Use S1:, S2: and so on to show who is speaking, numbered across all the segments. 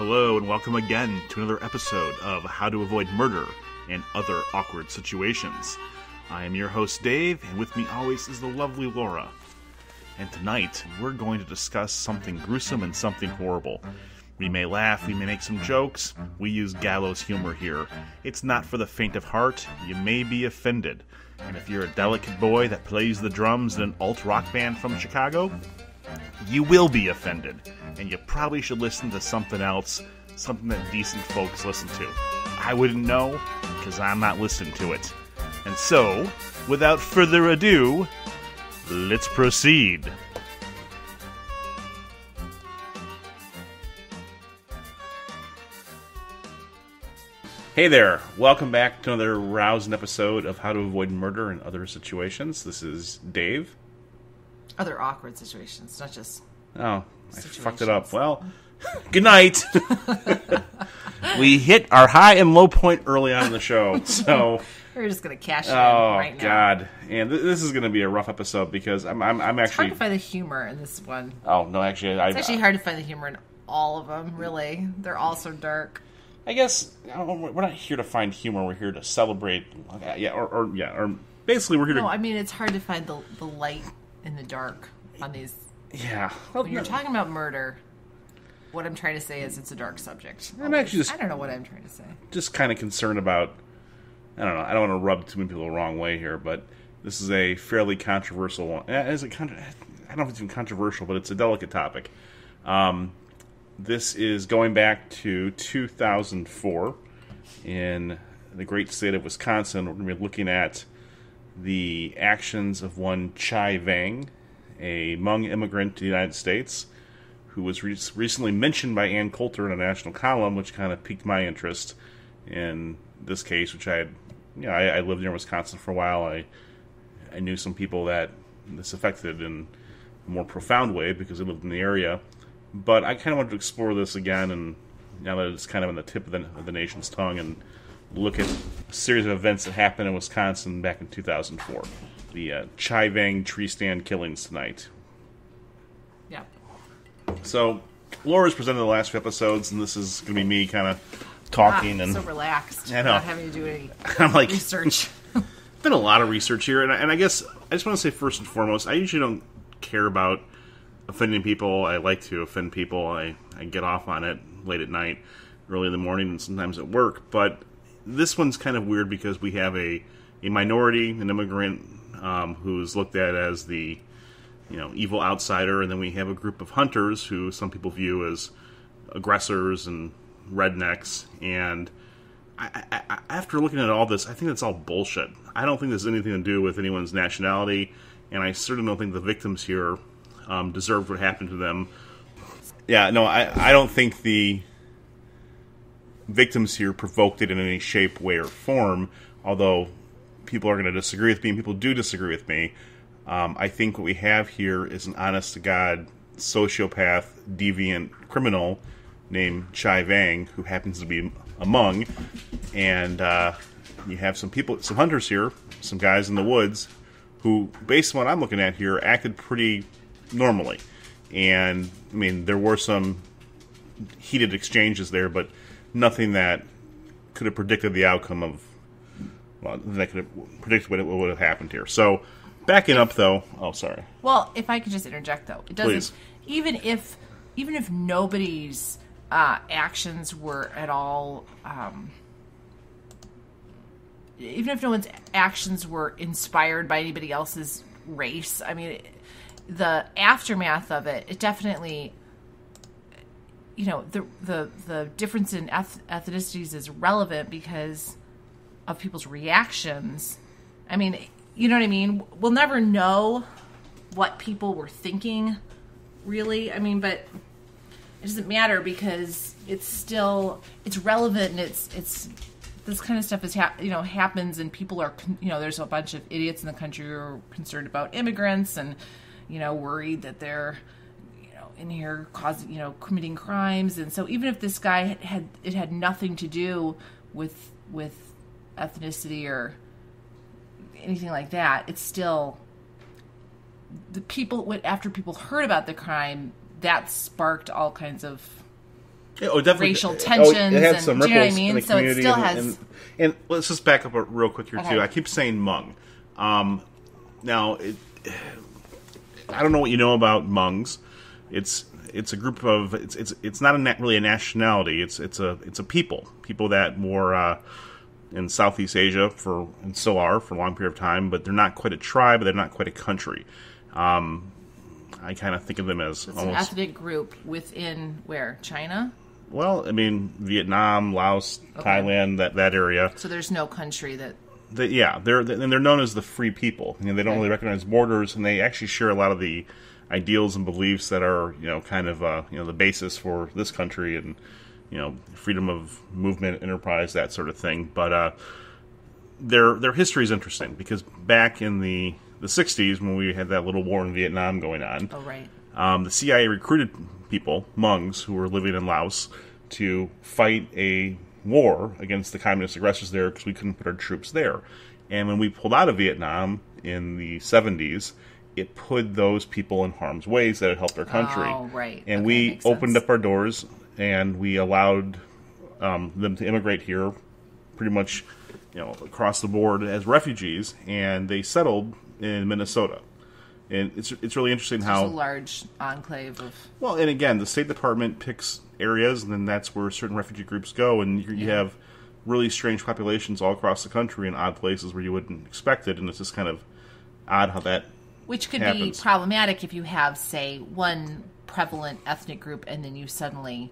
S1: Hello and welcome again to another episode of How to Avoid Murder and Other Awkward Situations. I am your host Dave, and with me always is the lovely Laura. And tonight, we're going to discuss something gruesome and something horrible. We may laugh, we may make some jokes, we use gallows humor here. It's not for the faint of heart, you may be offended. And if you're a delicate boy that plays the drums in an alt-rock band from Chicago, you will be offended. And you probably should listen to something else, something that decent folks listen to. I wouldn't know, because I'm not listening to it. And so, without further ado, let's proceed. Hey there, welcome back to another rousing episode of How to Avoid Murder and Other Situations. This is Dave.
S2: Other awkward situations, not just
S1: I fucked it up. Well, good night. We hit our high and low point early on in the show, so
S2: we're just gonna cash it in right now.
S1: Oh God! And this is gonna be a rough episode because I'm actually.
S2: It's hard to find the humor in this one.
S1: Oh no, actually,
S2: it's actually hard to find the humor in all of them. Really, they're all so dark.
S1: I guess we're not here to find humor. We're here to celebrate. Or basically we're here to.
S2: No, I mean it's hard to find the light in the dark on these.
S1: Yeah.
S2: Well, when you're talking about murder, what I'm trying to say is it's a dark subject.
S1: I'm actually
S2: I don't know what I'm trying to say.
S1: Just kind of concerned about. I don't know. I don't want to rub too many people the wrong way here, but this is a fairly controversial one. I don't know if it's even controversial, but it's a delicate topic. This is going back to 2004 in the great state of Wisconsin. We're going to be looking at the actions of one Chai Vang, a Hmong immigrant to the United States, who was recently mentioned by Ann Coulter in a national column, which kind of piqued my interest in this case, which I lived near Wisconsin for a while. I knew some people that this affected in a more profound way because I lived in the area. But I kind of wanted to explore this again, and now that it's kind of on the tip of the nation's tongue, and look at a series of events that happened in Wisconsin back in 2004. The Chai Vang tree stand killings tonight.
S2: Yeah.
S1: So, Laura's presented the last few episodes, and this is going to be me kind of talking. And
S2: so relaxed.
S1: I know.
S2: Not having to do any research.
S1: Been a lot of research here, and I guess I just want to say first and foremost, I usually don't care about offending people. I like to offend people. I get off on it late at night, early in the morning, and sometimes at work. But this one's kind of weird because we have a minority, an immigrant, who's looked at as the evil outsider, and then we have a group of hunters who some people view as aggressors and rednecks. And I, after looking at all this, I think that's all bullshit. I don't think this has anything to do with anyone's nationality, and I certainly don't think the victims here deserved what happened to them. Yeah, no, I don't think the victims here provoked it in any shape, way, or form, although people are going to disagree with me, and people do disagree with me. I think what we have here is an honest-to-God sociopath, deviant criminal named Chai Vang, who happens to be a Hmong, and you have some hunters here, some guys in the woods, who, based on what I'm looking at here, acted pretty normally. And, I mean, there were some heated exchanges there, but nothing that could have predicted the outcome of, that could have predicted what would have happened here. So, backing up, though, sorry.
S2: Well, if I could just interject, though. It doesn't,
S1: please.
S2: Even if nobody's actions were at all, even if no one's actions were inspired by anybody else's race, I mean, the aftermath of it definitely, the difference in ethnicities is relevant because of people's reactions. I mean, you know what I mean? We'll never know what people were thinking, really. I mean, but it doesn't matter because it's relevant, and it's this kind of stuff is happens, and people are there's a bunch of idiots in the country who are concerned about immigrants and worried that they're in here causing committing crimes. And so even if this guy had nothing to do with ethnicity or anything like that, it's still the people, after people heard about the crime, that sparked all kinds of
S1: definitely.
S2: racial tensions.
S1: It had some
S2: do you know what I
S1: ripples in
S2: mean?
S1: the
S2: So it
S1: community.
S2: still has.
S1: And let's just back up real quick here,
S2: Okay.
S1: too. I keep saying Hmong. Now, I don't know what you know about Hmongs. It's a group of it's not really a nationality. It's a people that were in Southeast Asia and still are for a long period of time, but they're not quite a tribe, but they're not quite a country. I kind of think of them as
S2: It's
S1: almost
S2: an ethnic group within where? China?
S1: well, I mean Vietnam, Laos, Thailand, that area.
S2: So there's no country that.
S1: They're known as the free people. You know, they don't really recognize borders, and they actually share a lot of the ideals and beliefs that are, kind of, the basis for this country and, freedom of movement, enterprise, that sort of thing. But their history is interesting because back in the 60s, when we had that little war in Vietnam going on,
S2: Oh, right.
S1: the CIA recruited people, Hmongs, who were living in Laos, to fight a war against the communist aggressors there because we couldn't put our troops there. And when we pulled out of Vietnam in the 70s, it put those people in harm's ways that had helped our country.
S2: Oh, right.
S1: And
S2: Okay,
S1: we
S2: makes
S1: opened
S2: sense.
S1: up our doors and we allowed them to immigrate here pretty much across the board as refugees, and they settled in Minnesota. And it's really interesting how
S2: There's a large enclave of.
S1: well, and again, the State Department picks areas, and then that's where certain refugee groups go, and you have really strange populations all across the country in odd places where you wouldn't expect it, and it's just kind of odd how that
S2: Which could
S1: happens.
S2: be problematic if you have, say, one prevalent ethnic group and then you suddenly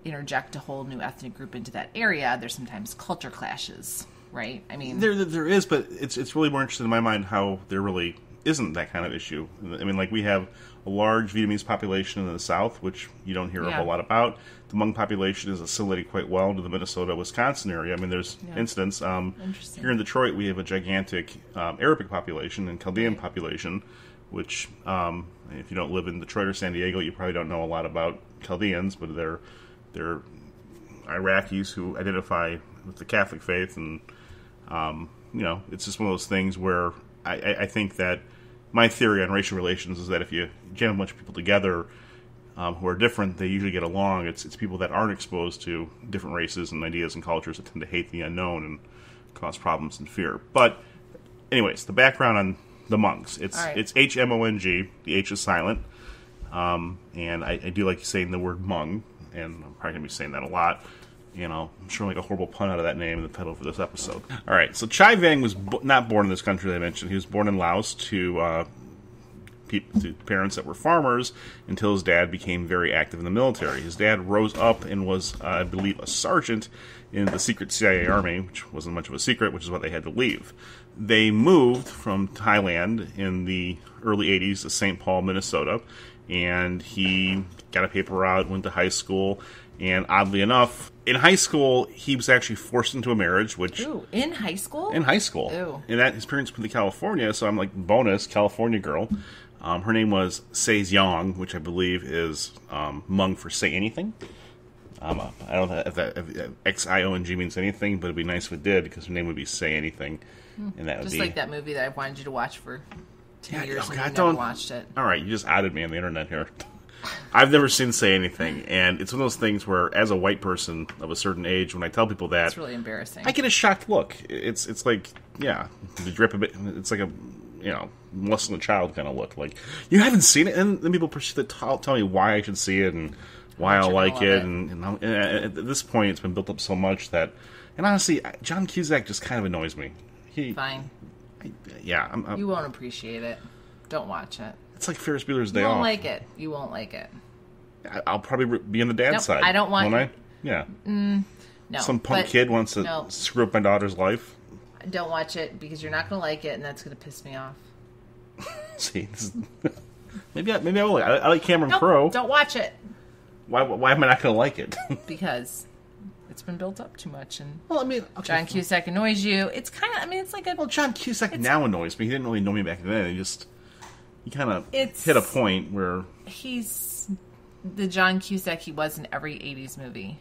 S2: interject a whole new ethnic group into that area. There's sometimes culture clashes, right? I mean,
S1: There is, but it's really more interesting in my mind how there really isn't that kind of issue. I mean, like we have a large Vietnamese population in the South, which you don't hear a whole lot about. The Hmong population is assimilated quite well into the Minnesota-Wisconsin area. I mean, there's incidents. Here in Detroit, we have a gigantic Arabic population and Chaldean population, which, if you don't live in Detroit or San Diego, you probably don't know a lot about Chaldeans, but they're Iraqis who identify with the Catholic faith, and it's just one of those things where I think that my theory on racial relations is that if you jam a bunch of people together who are different, they usually get along. It's people that aren't exposed to different races and ideas and cultures that tend to hate the unknown and cause problems and fear. But anyways, the background on the Hmongs. It's Hmong. The H is silent. And I do like saying the word Hmong, and I'm probably going to be saying that a lot. I'm sure I'll make a horrible pun out of that name in the title for this episode. All right, so Chai Vang was not born in this country that I mentioned. He was born in Laos to parents that were farmers until his dad became very active in the military. His dad rose up and was, I believe, a sergeant in the secret CIA army, which wasn't much of a secret, which is why they had to leave. They moved from Thailand in the early 80s to St. Paul, Minnesota, and he got a paper route, went to high school, and oddly enough, in high school, he was actually forced into a marriage, which...
S2: Ooh, in high school?
S1: In high school.
S2: Ew.
S1: And that his parents moved to California, so I'm like, bonus, California girl. Her name was Chai Vang, which I believe is Hmong for say anything. I don't know if Xiong means anything, but it'd be nice if it did, because her name would be Say Anything. And that would
S2: Just
S1: be...
S2: like that movie that I wanted you to watch for 10 years and you never
S1: don't
S2: watched it.
S1: All right, you just outed me on the internet here. I've never seen Say Anything, and it's one of those things where, as a white person of a certain age, when I tell people that,
S2: It's really embarrassing.
S1: I get a shocked look. It's like, the drip a bit. It's like a, molesting a child kind of look. Like, you haven't seen it, and then people pursue to tell me why I should see it and why I'll like it. And at this point, it's been built up so much that, and honestly, John Cusack just kind of annoys me.
S2: Fine.
S1: You
S2: won't appreciate it. Don't watch it.
S1: It's like Ferris Bueller's Day
S2: You
S1: Off.
S2: won't like it. You won't like it.
S1: I'll probably be on the dad's
S2: Nope,
S1: side.
S2: I don't want...
S1: Won't I? Yeah.
S2: No.
S1: Some punk kid wants to screw up my daughter's life.
S2: Don't watch it because you're not going to like it, and that's going to piss me off.
S1: See, maybe I will. I like Cameron Crowe.
S2: Don't watch it.
S1: Why am I not going to like it?
S2: Because it's been built up too much, and
S1: Well, I mean,
S2: John Cusack annoys you. It's kind of, it's like a...
S1: Well, John Cusack now annoys me. He didn't really know me back then. He kind of hit a point where...
S2: He's the John Cusack he was in every 80s movie.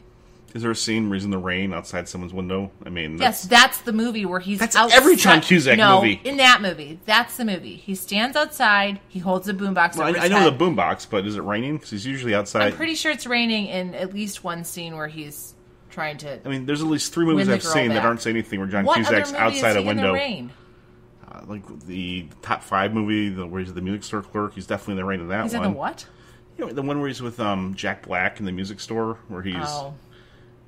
S1: Is there a scene where he's in the rain outside someone's window? I mean,
S2: yes, that's the movie where he's
S1: that's
S2: outside.
S1: every John Cusack movie.
S2: In that movie, that's the movie. He stands outside. He holds a boombox.
S1: Well,
S2: over his
S1: I know
S2: head.
S1: the boombox, but is it raining? Because he's usually outside.
S2: I'm pretty sure it's raining in at least one scene where he's trying to.
S1: I mean, there's at least 3 movies I've seen that aren't saying anything where John Cusack's outside a window.
S2: In the rain?
S1: Like the top 5 movie, where he's the music store clerk. He's definitely in the rain in that
S2: He's
S1: one.
S2: in the what?
S1: You know, the one where he's with Jack Black in the music store, where he's.
S2: Oh.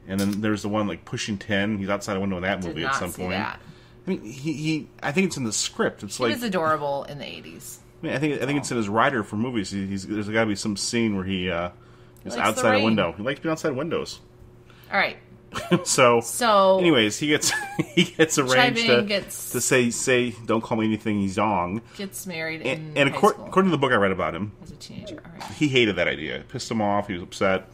S1: And then there's the one like Pushing 10. He's outside a window in that movie at some point.
S2: That.
S1: I mean, he. I think it's in the script. It's
S2: he was adorable in the 80s.
S1: I mean, I think it's in his writer for movies. There's got to be some scene where he is outside a window. He likes being outside windows.
S2: All right.
S1: So, anyways, he gets arranged
S2: to
S1: say don't call me anything young.
S2: Gets married
S1: and according to the book I read about him,
S2: as a teenager, all right.
S1: He hated that idea. It pissed him off. He was upset,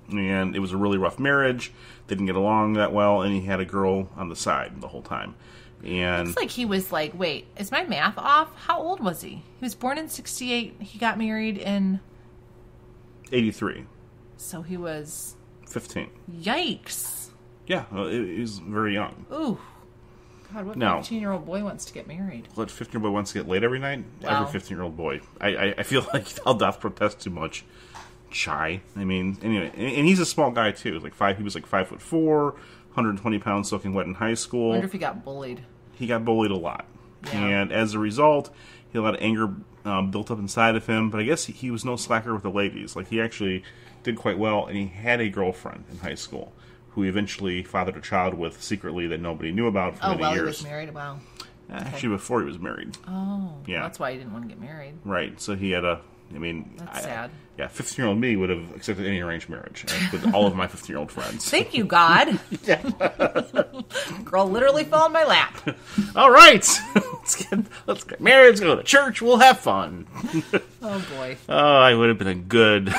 S1: and it was a really rough marriage. They didn't get along that well, and he had a girl on the side the whole time. And
S2: looks like he was like, wait, is my math off? How old was he? He was born in 1968. He got married in
S1: 1983.
S2: So he was
S1: 15.
S2: Yikes.
S1: Yeah, he was very young.
S2: Ooh. God, what 15-year-old boy wants to get married?
S1: What 15-year-old boy wants to get laid every night?
S2: Wow.
S1: Every 15-year-old boy. I feel like I'll doth protest too much. Chai. I mean, anyway, and he's a small guy too. He was like 5'4", 120 pounds, soaking wet in high school.
S2: I wonder if he got bullied.
S1: He got bullied a lot,
S2: yeah.
S1: And as a result, he had a lot of anger built up inside of him. But I guess he was no slacker with the ladies. Like, he actually did quite well, and he had a girlfriend in high school who he eventually fathered a child with secretly that nobody knew about for many years.
S2: He was married. Wow.
S1: Actually, before he was married.
S2: Oh,
S1: yeah.
S2: That's why he didn't want to get married.
S1: Right. So he had
S2: that's sad.
S1: Yeah, 15-year-old me would have accepted any arranged marriage with all of my 15-year-old friends.
S2: Thank you, God. Girl literally fell in my lap.
S1: All right, let's get married. Let's go to church. We'll have fun.
S2: Oh boy.
S1: Oh, I would have been a good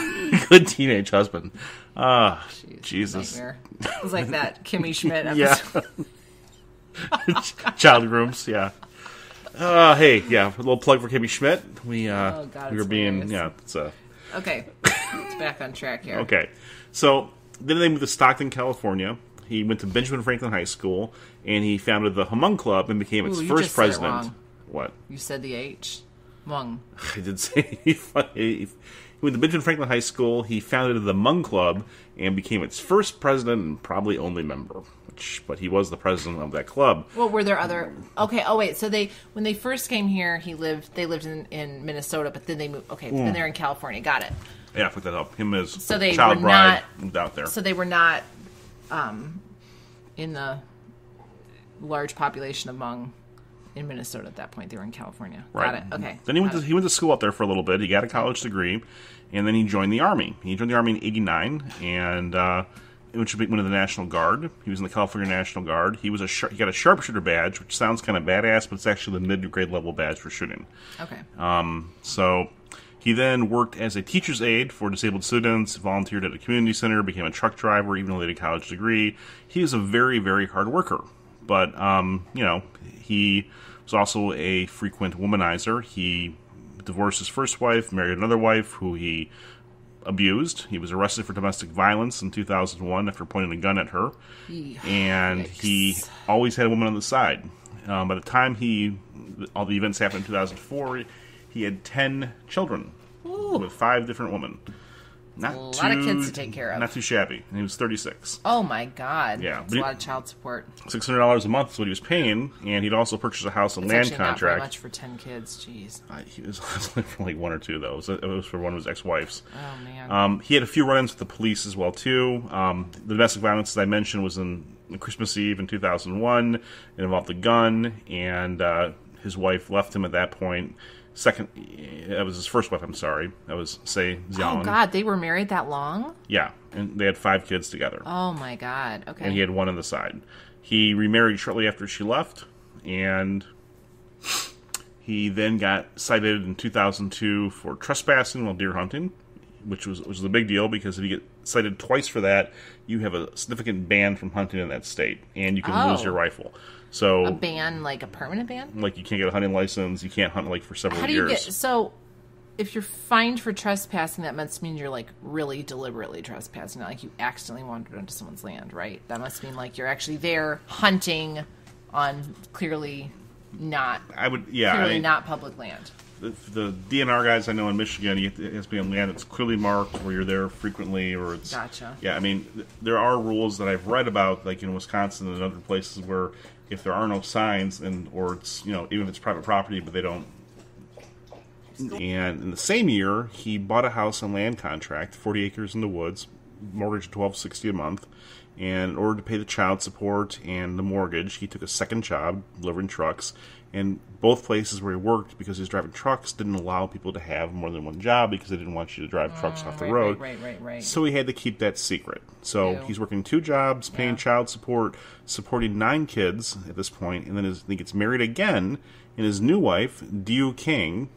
S1: teenage husband. Oh, Jesus.
S2: Nightmare. It was like that Kimmy Schmidt episode.
S1: Yeah. Child grooms. Yeah. Hey, yeah, a little plug for Kimmy Schmidt. We were being,
S2: hilarious. Okay, it's back on track here.
S1: Okay, so then they moved to Stockton, California. He went to Benjamin Franklin High School, and he founded the Hmong Club and became its first president.
S2: Said it wrong.
S1: What?
S2: You said the H. Hmong.
S1: I did say he went to Benjamin Franklin High School. He founded the Hmong Club and became its first president and probably only member. But he was the president of that club.
S2: Well, were there other? Okay. Oh wait. So when they first came here, they lived in Minnesota, but then they moved. Okay. Then they're in California. Got it.
S1: Yeah, I put that up. Him as
S2: they
S1: child
S2: were
S1: bride moved out there.
S2: So they were not in the large population of Hmong in Minnesota at that point. They were in California.
S1: Right.
S2: Got it. Okay.
S1: Then he went to school up there for a little bit. He got a college degree, and then he joined the Army. He joined the Army in '89, and which would be one of the National Guard. He was in the California National Guard. He got a sharpshooter badge, which sounds kind of badass, but it's actually the mid-grade level badge for shooting.
S2: Okay.
S1: So he then worked as a teacher's aide for disabled students, volunteered at a community center, became a truck driver, even though he had a college degree. He was a very, very hard worker. But, he was also a frequent womanizer. He divorced his first wife, married another wife who he abused. He was arrested for domestic violence in 2001 after pointing a gun at her. And he always had a woman on the side. By the time all the events happened in 2004, he had 10 children with 5 different women.
S2: A lot of kids to take care of.
S1: Not too shabby. And he was 36.
S2: Oh my God.
S1: Yeah.
S2: That's a lot of child support.
S1: $600 a month is what he was paying, and he'd also purchased a house and land contract.
S2: Not very much for 10 kids. Jeez.
S1: He was only for like 1 or 2, though. It was for one of his ex-wives.
S2: Oh man.
S1: He had a few run-ins with the police as well too. The domestic violence, as I mentioned, was on Christmas Eve in 2001. It involved a gun, and his wife left him at that point. That was his first wife, I'm sorry. That was Sei Zhang.
S2: Oh, God, they were married that long?
S1: Yeah, and they had 5 kids together.
S2: Oh, my God, okay.
S1: And he had 1 on the side. He remarried shortly after she left, and he then got cited in 2002 for trespassing while deer hunting, which was a big deal, because if you get cited twice for that, you have a significant ban from hunting in that state, and you can lose your rifle. So
S2: a ban, like a permanent ban?
S1: Like you can't get a hunting license, you can't hunt like for several years.
S2: if you're fined for trespassing, that must mean you're like really deliberately trespassing, not like you accidentally wandered onto someone's land, right? That must mean like you're actually there hunting on clearly not not public land.
S1: The DNR guys I know in Michigan, it has to be on land that's clearly marked, where you're there frequently, or it's...
S2: Gotcha.
S1: Yeah, I mean, there are rules that I've read about, like in Wisconsin and other places, where if there are no signs, or it's, even if it's private property, but they don't... And in the same year, he bought a house on land contract, 40 acres in the woods, mortgage $1,260 a month, and in order to pay the child support and the mortgage, he took a second job delivering trucks. And both places where he worked, because he was driving trucks, didn't allow people to have more than one job because they didn't want you to drive trucks off the road.
S2: Right.
S1: So he had to keep that secret. So he's working 2 jobs, paying child support, supporting 9 kids at this point, and then he gets married again, and his new wife, Diu King,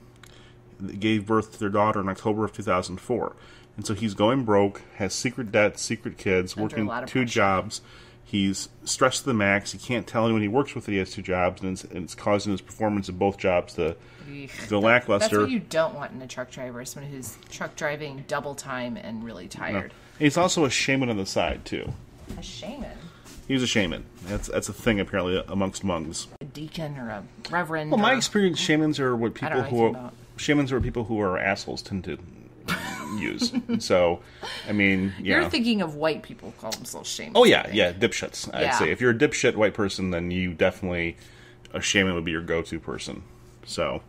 S1: gave birth to their daughter in October of 2004. And so he's going broke, has secret debts, secret kids, working 2 jobs. He's stressed to the max. He can't tell anyone he works with that he has 2 jobs, and it's causing his performance of both jobs to lackluster.
S2: That's what you don't want in a truck driver, someone who's truck driving double time and really tired. No.
S1: He's also a shaman on the side, too.
S2: A shaman?
S1: He was a shaman. That's a thing, apparently, amongst Hmongs.
S2: A deacon or a reverend?
S1: Well, my experience, shamans are what people who are assholes tend to use. So, I mean, yeah.
S2: You're thinking of white people who call themselves shamans.
S1: Oh, yeah, dipshits. I'd say if you're a dipshit white person, then you definitely, a shaman would be your go-to person. So,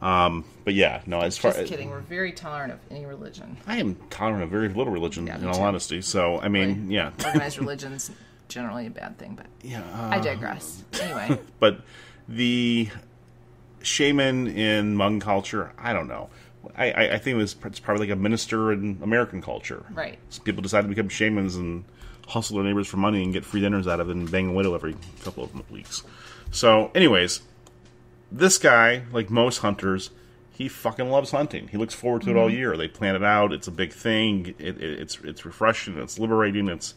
S1: but yeah, no, as far as...
S2: Just kidding, we're very tolerant of any religion.
S1: I am tolerant of very little religion, in all honesty. So, I mean, yeah.
S2: Organized religion's generally a bad thing, but I digress. Anyway.
S1: But the shaman in Hmong culture, I don't know. I think it's probably like a minister in American culture.
S2: Right.
S1: So people decide to become shamans and hustle their neighbors for money and get free dinners out of it and bang a widow every couple of weeks. So, anyways, this guy, like most hunters, he fucking loves hunting. He looks forward to it all year. They plan it out. It's a big thing. It's refreshing. It's liberating. It's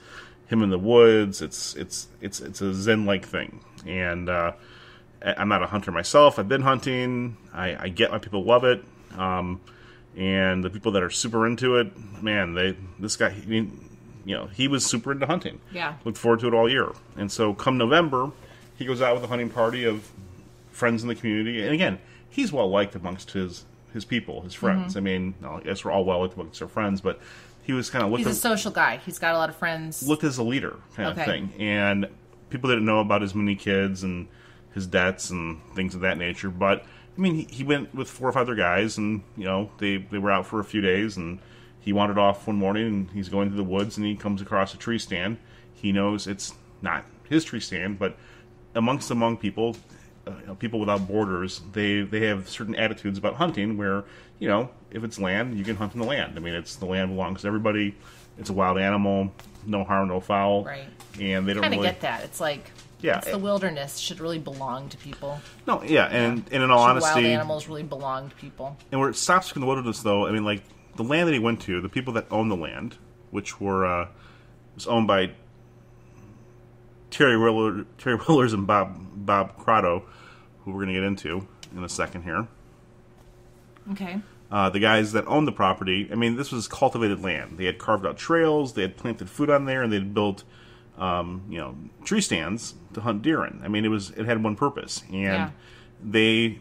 S1: him in the woods. It's a zen-like thing. And I'm not a hunter myself. I've been hunting. I get why people love it. And the people that are super into it, man, this guy, he was super into hunting.
S2: Yeah.
S1: Looked forward to it all year. And so come November, he goes out with a hunting party of friends in the community. And again, he's well liked amongst his people, his friends. I mean, I guess we're all well liked amongst our friends, but he was kind of looked.
S2: He's a social guy. He's got a lot of friends.
S1: Looked as a leader kind of thing. And people didn't know about his many kids and his debts and things of that nature. But I mean, he went with 4 or 5 other guys, and they were out for a few days, and he wandered off one morning, and he's going through the woods, and he comes across a tree stand. He knows it's not his tree stand, but amongst the Hmong people, people without borders, they have certain attitudes about hunting where, if it's land, you can hunt in the land. I mean, the land belongs to everybody. It's a wild animal, no harm, no foul.
S2: Right.
S1: And they don't really
S2: get that. It's like, it's the wilderness. Should really belong to people.
S1: No, and in all honesty,
S2: wild animals really belong to people.
S1: And where it stops in the wilderness, though, I mean, like, the land that he went to, the people that own the land, which was owned by Terry Willers and Bob Crotto, who we're going to get into in a second here.
S2: Okay.
S1: The guys that owned the property, I mean, this was cultivated land. They had carved out trails, they had planted food on there, and they had built, tree stands to hunt deer in. I mean, it had one purpose. And the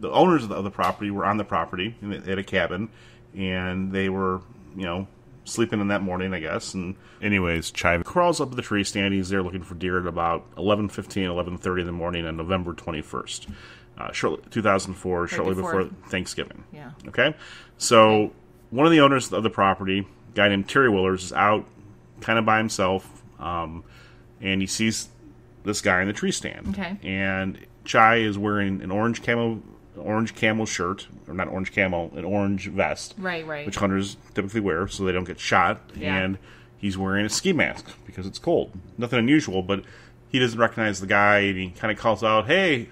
S1: owners of the property were on the property, and they had a cabin, and they were, sleeping in that morning, I guess. And anyways, Chai crawls up to the tree stand. He's there looking for deer at about 11:15, 11:30 in the morning on November 21st. 2004, shortly before Thanksgiving.
S2: Yeah.
S1: Okay? So, one of the owners of the property, a guy named Terry Willers, is out kind of by himself, and he sees this guy in the tree stand.
S2: Okay.
S1: And Chai is wearing an orange camel shirt, or not orange camel, an orange vest.
S2: Right.
S1: Which hunters typically wear so they don't get shot.
S2: Yeah.
S1: And he's wearing a ski mask because it's cold. Nothing unusual, but he doesn't recognize the guy, and he kind of calls out, hey,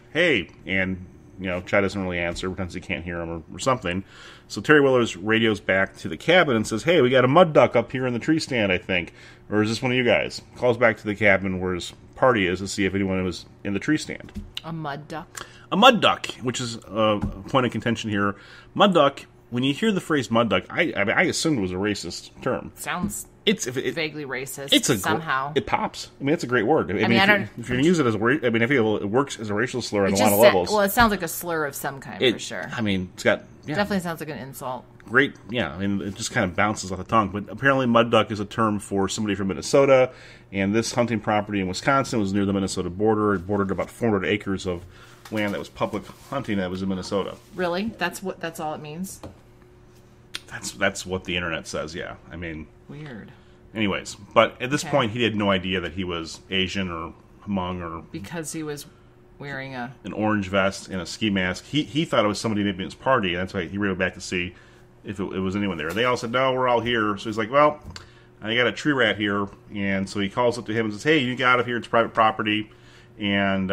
S1: and, Chai doesn't really answer, pretends he can't hear him or something. So Terry Willers radios back to the cabin and says, hey, we got a mud duck up here in the tree stand, I think. Or is this one of you guys? Calls back to the cabin where his party is to see if anyone was in the tree stand.
S2: A mud duck?
S1: A mud duck, which is a point of contention here. Mud duck when you hear the phrase mud duck, I assumed it was a racist term.
S2: Sounds vaguely racist. Somehow
S1: it pops. I mean, it's a great word. I mean, if you're gonna use it as a, I mean, I feel it works as a racial slur on a lot of levels.
S2: Well, it sounds like a slur of some kind for sure.
S1: I mean, it's got
S2: definitely sounds like an insult.
S1: Great, yeah. I mean, it just kind of bounces off the tongue. But apparently, mud duck is a term for somebody from Minnesota, and this hunting property in Wisconsin was near the Minnesota border. It bordered about 400 acres of land that was public hunting that was in Minnesota.
S2: Really? That's all it means?
S1: That's what the internet says, yeah. I mean...
S2: Weird.
S1: Anyways, but at this point, he had no idea that he was Asian or Hmong or...
S2: Because he was wearing an
S1: orange vest and a ski mask. He thought it was somebody maybe in his party, and that's why he ran back to see if it was anyone there. They all said, no, we're all here. So he's like, well, I got a tree rat here. And so he calls up to him and says, hey, you get out of here. It's private property. And,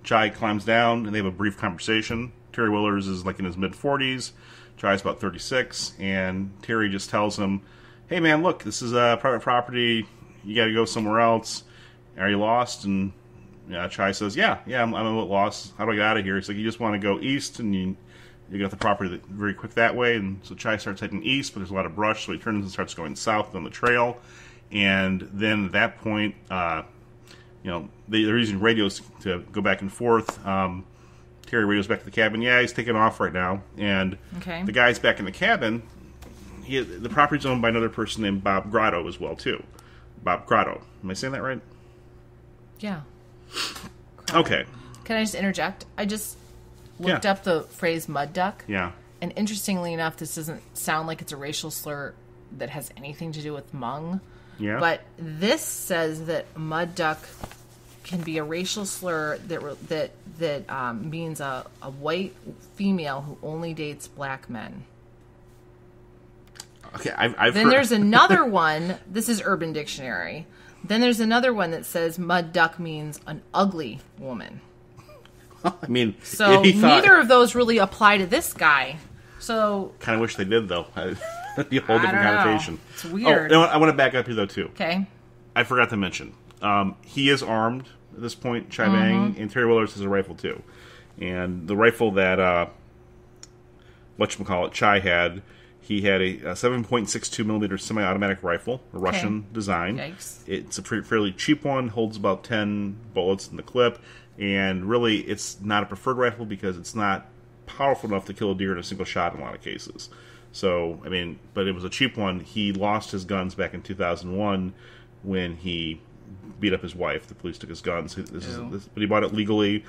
S1: Chai climbs down, and they have a brief conversation. Terry Willers is like in his mid-40s. Chai's about 36. And Terry just tells him, hey, man, look, this is private property. You got to go somewhere else. Are you lost? And Chai says, yeah, I'm a little lost. How do I get out of here? He's like, you just want to go east, and you get the property very quick that way. And so Chai starts heading east, but there's a lot of brush, so he turns and starts going south on the trail. And then at that point, they're using radios to go back and forth. Terry radios back to the cabin. Yeah, he's taking off right now. And the guy's back in the cabin. The property's owned by another person named Bob Grotto as well, too. Bob Grotto. Am I saying that right?
S2: Yeah.
S1: Okay.
S2: Can I just interject? I just looked up the phrase mud duck.
S1: Yeah.
S2: And interestingly enough, this doesn't sound like it's a racial slur that has anything to do with Hmong.
S1: Yeah.
S2: But this says that mud duck can be a racial slur that means a white female who only dates black men.
S1: Okay, I've
S2: then
S1: heard...
S2: there's another one. This is Urban Dictionary. Then there's another one that says mud duck means an ugly woman.
S1: I mean,
S2: so neither of those really apply to this guy. So
S1: kind of wish they did, though. That'd be a whole different connotation.
S2: It's weird.
S1: Oh, I want to back up here, though, too.
S2: Okay.
S1: I forgot to mention. He is armed at this point, Chai Vang, and Terry Willers has a rifle, too. And the rifle that, Chai had, he had a 7.62 millimeter semi-automatic rifle, a Russian design.
S2: Yikes.
S1: It's a fairly cheap one, holds about 10 bullets in the clip, and really it's not a preferred rifle because it's not powerful enough to kill a deer in a single shot in a lot of cases. So, I mean, but it was a cheap one. He lost his guns back in 2001 when he beat up his wife. The police took his guns. But he bought it legally,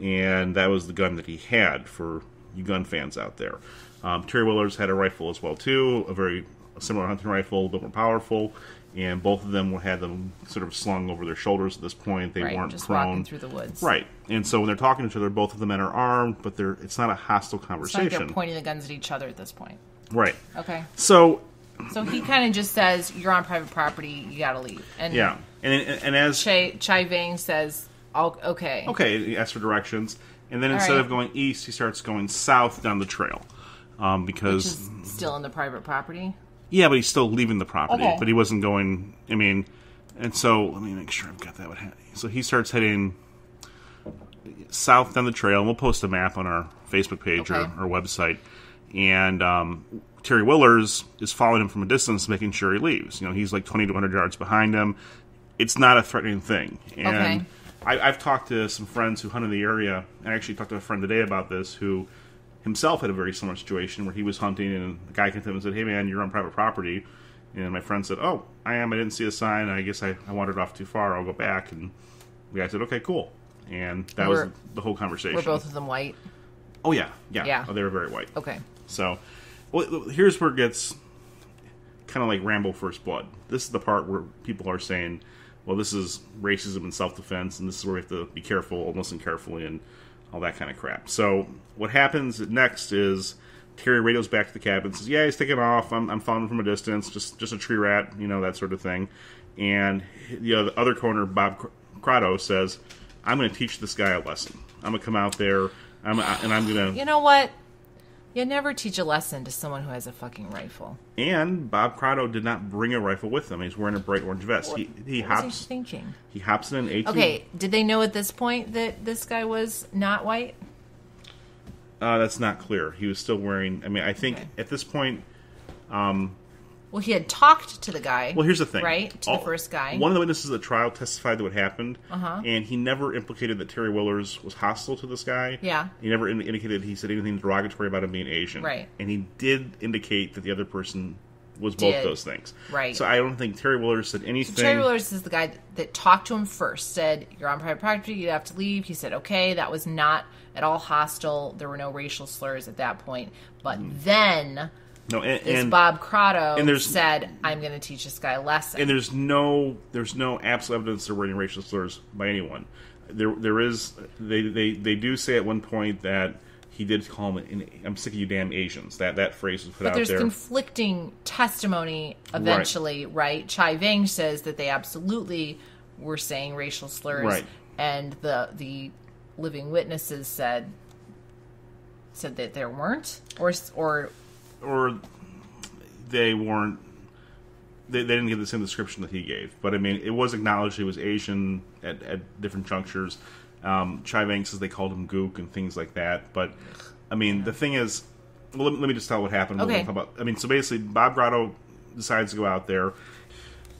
S1: and that was the gun that he had for you gun fans out there. Terry Willers had a rifle as well, too, a very similar hunting rifle, a little bit more powerful, and both of them had them sort of slung over their shoulders at this point. They weren't
S2: just
S1: prone.
S2: walking through the woods.
S1: Right. And so when they're talking to each other, both of the men are armed, but it's not a hostile conversation.
S2: It's like they're pointing the guns at each other at this point.
S1: Right.
S2: Okay.
S1: So
S2: he kind of just says, you're on private property, you gotta leave. And
S1: yeah. And as
S2: Chai Vang says, okay.
S1: Okay, he asks for directions. And then instead of going east, he starts going south down the trail. Because
S2: which is still in the private property?
S1: Yeah, but he's still leaving the property. But he wasn't going, and so, let me make sure I've got that. So he starts heading south down the trail, and we'll post a map on our Facebook page or our website. And Terry Willers is following him from a distance, making sure he leaves. He's like 20 to 100 yards behind him. It's not a threatening thing. And I've talked to some friends who hunt in the area. I actually talked to a friend today about this who himself had a very similar situation where he was hunting and the guy came to him and said, hey man, you're on private property. And my friend said, oh, I am. I didn't see a sign. I guess I wandered off too far. I'll go back. And the guy said, okay, cool. And that was the whole conversation.
S2: Were both of them white?
S1: Oh, yeah. Oh, they were very white.
S2: Okay.
S1: So, here's where it gets kind of like Rambo First Blood. This is the part where people are saying, well, this is racism and self-defense, and this is where we have to be careful and listen carefully and all that kind of crap. So what happens next is Terry radios back to the cabin and says, yeah, he's taking off. I'm following him from a distance, just a tree rat, that sort of thing. And the other corner, Bob Grotto, says, I'm going to teach this guy a lesson. I'm going to come out there, and I'm going to...
S2: You know what? You never teach a lesson to someone who has a fucking rifle.
S1: And Bob Grotto did not bring a rifle with him. He's wearing a bright orange vest.
S2: What was he thinking?
S1: He hops in an 18...
S2: Okay, did they know at this point that this guy was not white?
S1: That's not clear. He was still wearing... I mean, I think at this point...
S2: Well, he had talked to the guy.
S1: Well, here's the thing.
S2: Right? To the first guy.
S1: One of the witnesses at the trial testified to what happened, and he never implicated that Terry Willers was hostile to this guy.
S2: Yeah.
S1: He never indicated he said anything derogatory about him being Asian.
S2: Right.
S1: And he did indicate that the other person was both those things.
S2: Right.
S1: So I don't think Terry Willers said anything.
S2: So Terry Willers is the guy that talked to him first, said, you're on private property, you have to leave. He said, okay, that was not at all hostile. There were no racial slurs at that point. But then...
S1: No, and
S2: Bob Crotto said, I'm going to teach this guy a lesson.
S1: And there's no absolute evidence there were any racial slurs by anyone. There is, they do say at one point that he did call him, I'm sick of you damn Asians. That phrase was put out there.
S2: But there's conflicting testimony eventually, right? Chai Vang says that they absolutely were saying racial slurs.
S1: Right.
S2: And the living witnesses said that there weren't?
S1: Or they weren't. They didn't give the same description that he gave. But I mean, it was acknowledged he was Asian at different junctures. Chai Vang says they called him Gook and things like that. But I mean, the thing is, well, let me just tell what happened.
S2: Okay.
S1: So basically, Bob Crotto decides to go out there. All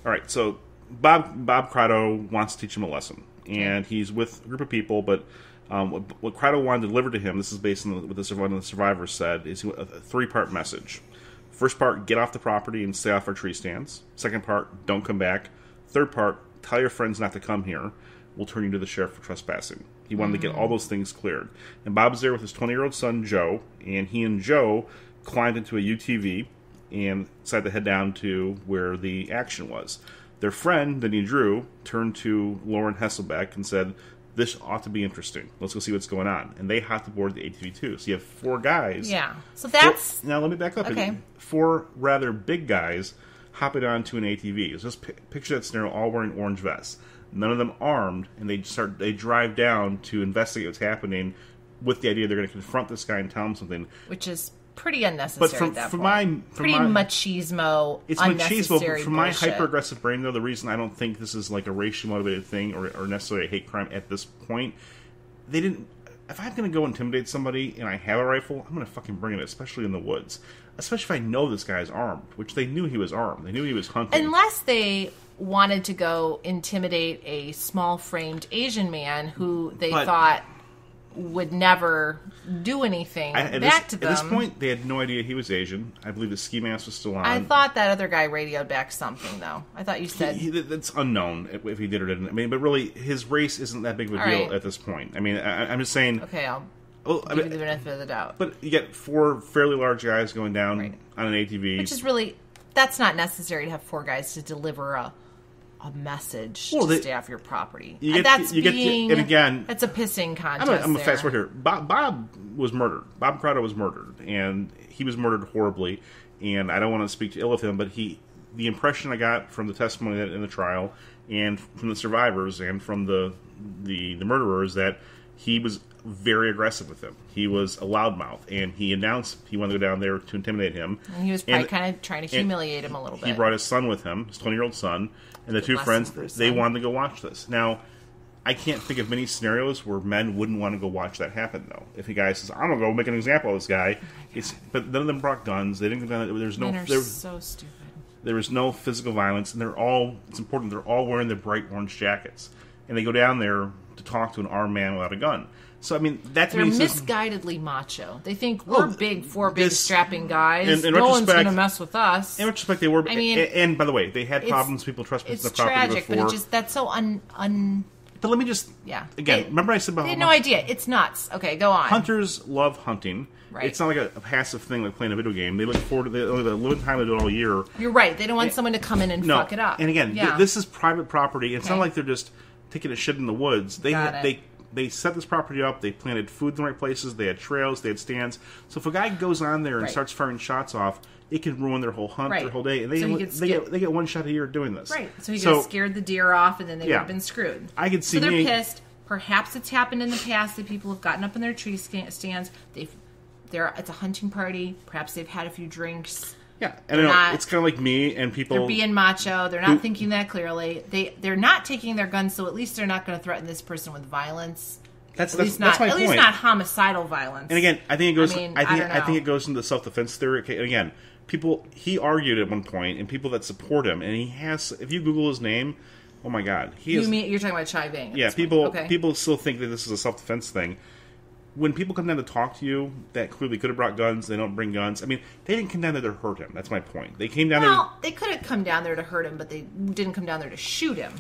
S1: right, so Bob Crotto wants to teach him a lesson, and he's with a group of people, but. What Crotto wanted to deliver to him, this is based on what the survivors said, is a three-part message. First part, get off the property and stay off our tree stands. Second part, don't come back. Third part, tell your friends not to come here. We'll turn you to the sheriff for trespassing. He wanted to get all those things cleared. And Bob's there with his 20-year-old son, Joe, and he and Joe climbed into a UTV and decided to head down to where the action was. Their friend, Vinny Drew, turned to Lauren Hesselbeck and said, this ought to be interesting. Let's go see what's going on. And they hopped aboard the ATV too. So you have four guys.
S2: Yeah. So that's...
S1: Now let me back up.
S2: Okay.
S1: Four rather big guys hopping onto an ATV. So just picture that scenario, all wearing orange vests. None of them armed. And they drive down to investigate what's happening with the idea they're going to confront this guy and tell him something.
S2: Which is pretty unnecessary
S1: but
S2: at that point.
S1: Pretty
S2: machismo,
S1: it's
S2: unnecessary
S1: machismo, but from my
S2: bullshit.
S1: hyper-aggressive brain, though, the reason I don't think this is like a racially motivated thing or necessarily a hate crime at this point, they didn't... If I'm going to go intimidate somebody and I have a rifle, I'm going to fucking bring it, especially in the woods. Especially if I know this guy's armed, which they knew he was armed. They knew he was hunting.
S2: Unless they wanted to go intimidate a small-framed Asian man who they thought would never do anything to them.
S1: At this point, they had no idea he was Asian. I believe the ski mask was still on.
S2: I thought that other guy radioed back something, though. I thought you said...
S1: It's unknown if he did or didn't. I mean, but really, his race isn't that big of a deal at this point. I mean, I'm just saying...
S2: Okay, I'll give you the benefit of the doubt.
S1: But you get four fairly large guys going down on an ATV.
S2: Which is really... That's not necessary to have four guys to deliver a message to stay off your property. That's a pissing contest.
S1: I'm a fast forward here. Bob was murdered. Bob Crotto was murdered, and he was murdered horribly. And I don't want to speak ill of him, but the impression I got from the testimony in the trial, and from the survivors, and from the murderers, that he was very aggressive with him. He was a loudmouth, and he announced he wanted to go down there to intimidate him.
S2: And he was probably kind of trying to humiliate him a little bit.
S1: He brought his son with him, his 20-year-old son, and the two friends, they wanted to go watch this. Now, I can't think of many scenarios where men wouldn't want to go watch that happen, though. If a guy says, I'm going to go make an example of this guy, but none of them brought guns. They didn't go down.
S2: Men are so stupid.
S1: There was no physical violence, and it's important, they're all wearing their bright orange jackets. And they go down there to talk to an armed man without a gun. So, I mean, that's...
S2: They're misguidedly macho. They think we're four big strapping guys. No one's going to mess with us.
S1: In retrospect, they were... I mean... And, by the way, they had problems, people trespassing the property
S2: tragic,
S1: before.
S2: But that's so
S1: But let me just...
S2: Yeah.
S1: Again, remember I said about...
S2: They had no idea. It's nuts. Okay, go on.
S1: Hunters love hunting. Right. It's not like a passive thing like playing a video game. They look forward to it. They only have a limited time to do it all year.
S2: You're right. They don't want someone to come in and fuck it up.
S1: And again, this is private property. It's not like they're just taking a shit in the woods. They set this property up. They planted food in the right places. They had trails. They had stands. So if a guy goes on there and starts firing shots off, it can ruin their whole hunt, their whole day. And they get one shot a year doing this.
S2: Right. So he could have scared the deer off, and then they would have been screwed.
S1: I could see.
S2: So they're pissed. Perhaps it's happened in the past that people have gotten up in their tree stands. It's a hunting party. Perhaps they've had a few drinks.
S1: Yeah, and it's kind of like me and people...
S2: They're being macho. They're not thinking that clearly. They're not taking their guns, so at least they're not going to threaten this person with violence.
S1: That's
S2: at least
S1: my
S2: not,
S1: point.
S2: At least not homicidal violence.
S1: And again, I think it goes.
S2: I
S1: think it goes into the self-defense theory. And again, he argued at one point, and people that support him, and he has. If you Google his name, oh my God, you're
S2: talking about Chai Vang?
S1: Yeah, people still think that this is a self-defense thing. When people come down to talk to you that clearly could have brought guns, they don't bring guns. I mean, they didn't come down there to hurt him. That's my point. They came down there.
S2: Well, they could have come down there to hurt him, but they didn't come down there to shoot him.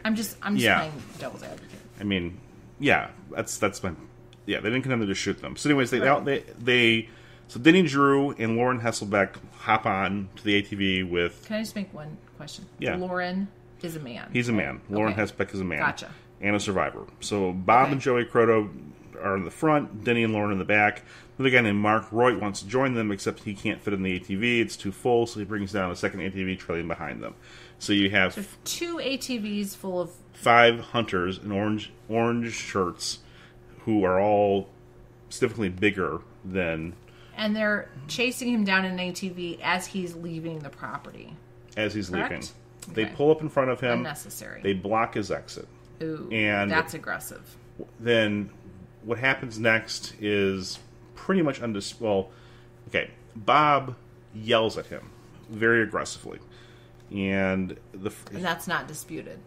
S2: I'm just playing devil's advocate.
S1: I mean, yeah, that's my. Yeah, they didn't come down there to shoot them. So, anyways, so Denny Drew and Lauren Hasselbeck hop on to the ATV with.
S2: Can I just make one question?
S1: Yeah.
S2: Lauren is a man.
S1: He's a man. Lauren Hasselbeck is a man.
S2: Gotcha.
S1: And a survivor. So Bob and Joey Croto are in the front, Denny and Lauren in the back. Another guy named Mark Roy wants to join them, except he can't fit in the ATV. It's too full, so he brings down a second ATV trailing behind them. So you have
S2: 2 ATVs full of
S1: 5 hunters in orange shirts who are all significantly bigger than...
S2: And they're chasing him down in an ATV as he's leaving the property.
S1: As he's
S2: Correct?
S1: leaving. They pull up in front of him.
S2: Unnecessary.
S1: They block his exit.
S2: Ooh,
S1: and
S2: that's aggressive.
S1: Then what happens next is pretty much Bob yells at him very aggressively. And
S2: that's not disputed.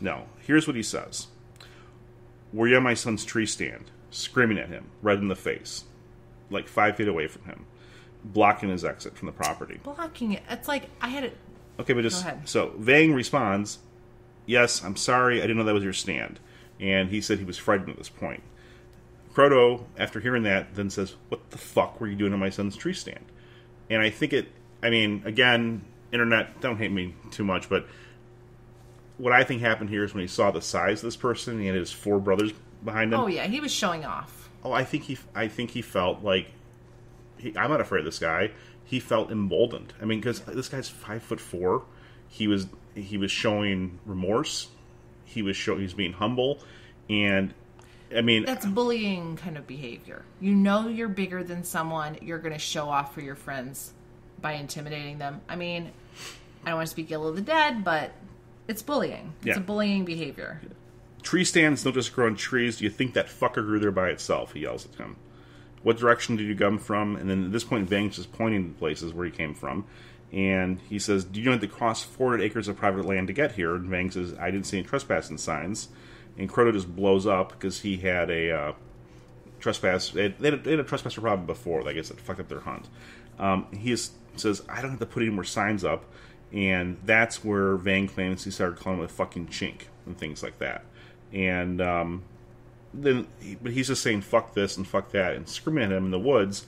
S1: No. Here's what he says. Were you at my son's tree stand? Screaming at him, red in the face, like 5 feet away from him, blocking his exit from the property.
S2: Blocking it. It's like I had it.
S1: Okay, but
S2: Go ahead.
S1: So Vang responds, "Yes, I'm sorry. I didn't know that was your stand." And he said he was frightened at this point. Croto, after hearing that, then says, "What the fuck were you doing at my son's tree stand?" And I think again, internet, don't hate me too much, but what I think happened here is when he saw the size of this person, he had his 4 brothers behind him.
S2: Oh yeah, he was showing off.
S1: Oh, I think he felt like I'm not afraid of this guy. He felt emboldened. I mean, because this guy's 5'4". He was showing remorse. He was being humble, and I mean
S2: that's bullying kind of behavior. You know you're bigger than someone. You're going to show off for your friends by intimidating them. I mean, I don't want to speak ill of the dead, but it's bullying. It's a bullying behavior.
S1: Tree stands don't just grow on trees. Do you think that fucker grew there by itself? He yells at him. What direction did you come from? And then at this point, Vang's just pointing to places where he came from. And he says, do you know you have to cross 400 acres of private land to get here? And Vang says, I didn't see any trespassing signs. And Croto just blows up because he had a trespass. They had a trespasser problem before, I guess, that fucked up their hunt. He says, I don't have to put any more signs up. And that's where Vang claims he started calling him a fucking chink and things like that. And but he's just saying fuck this and fuck that and screaming at him in the woods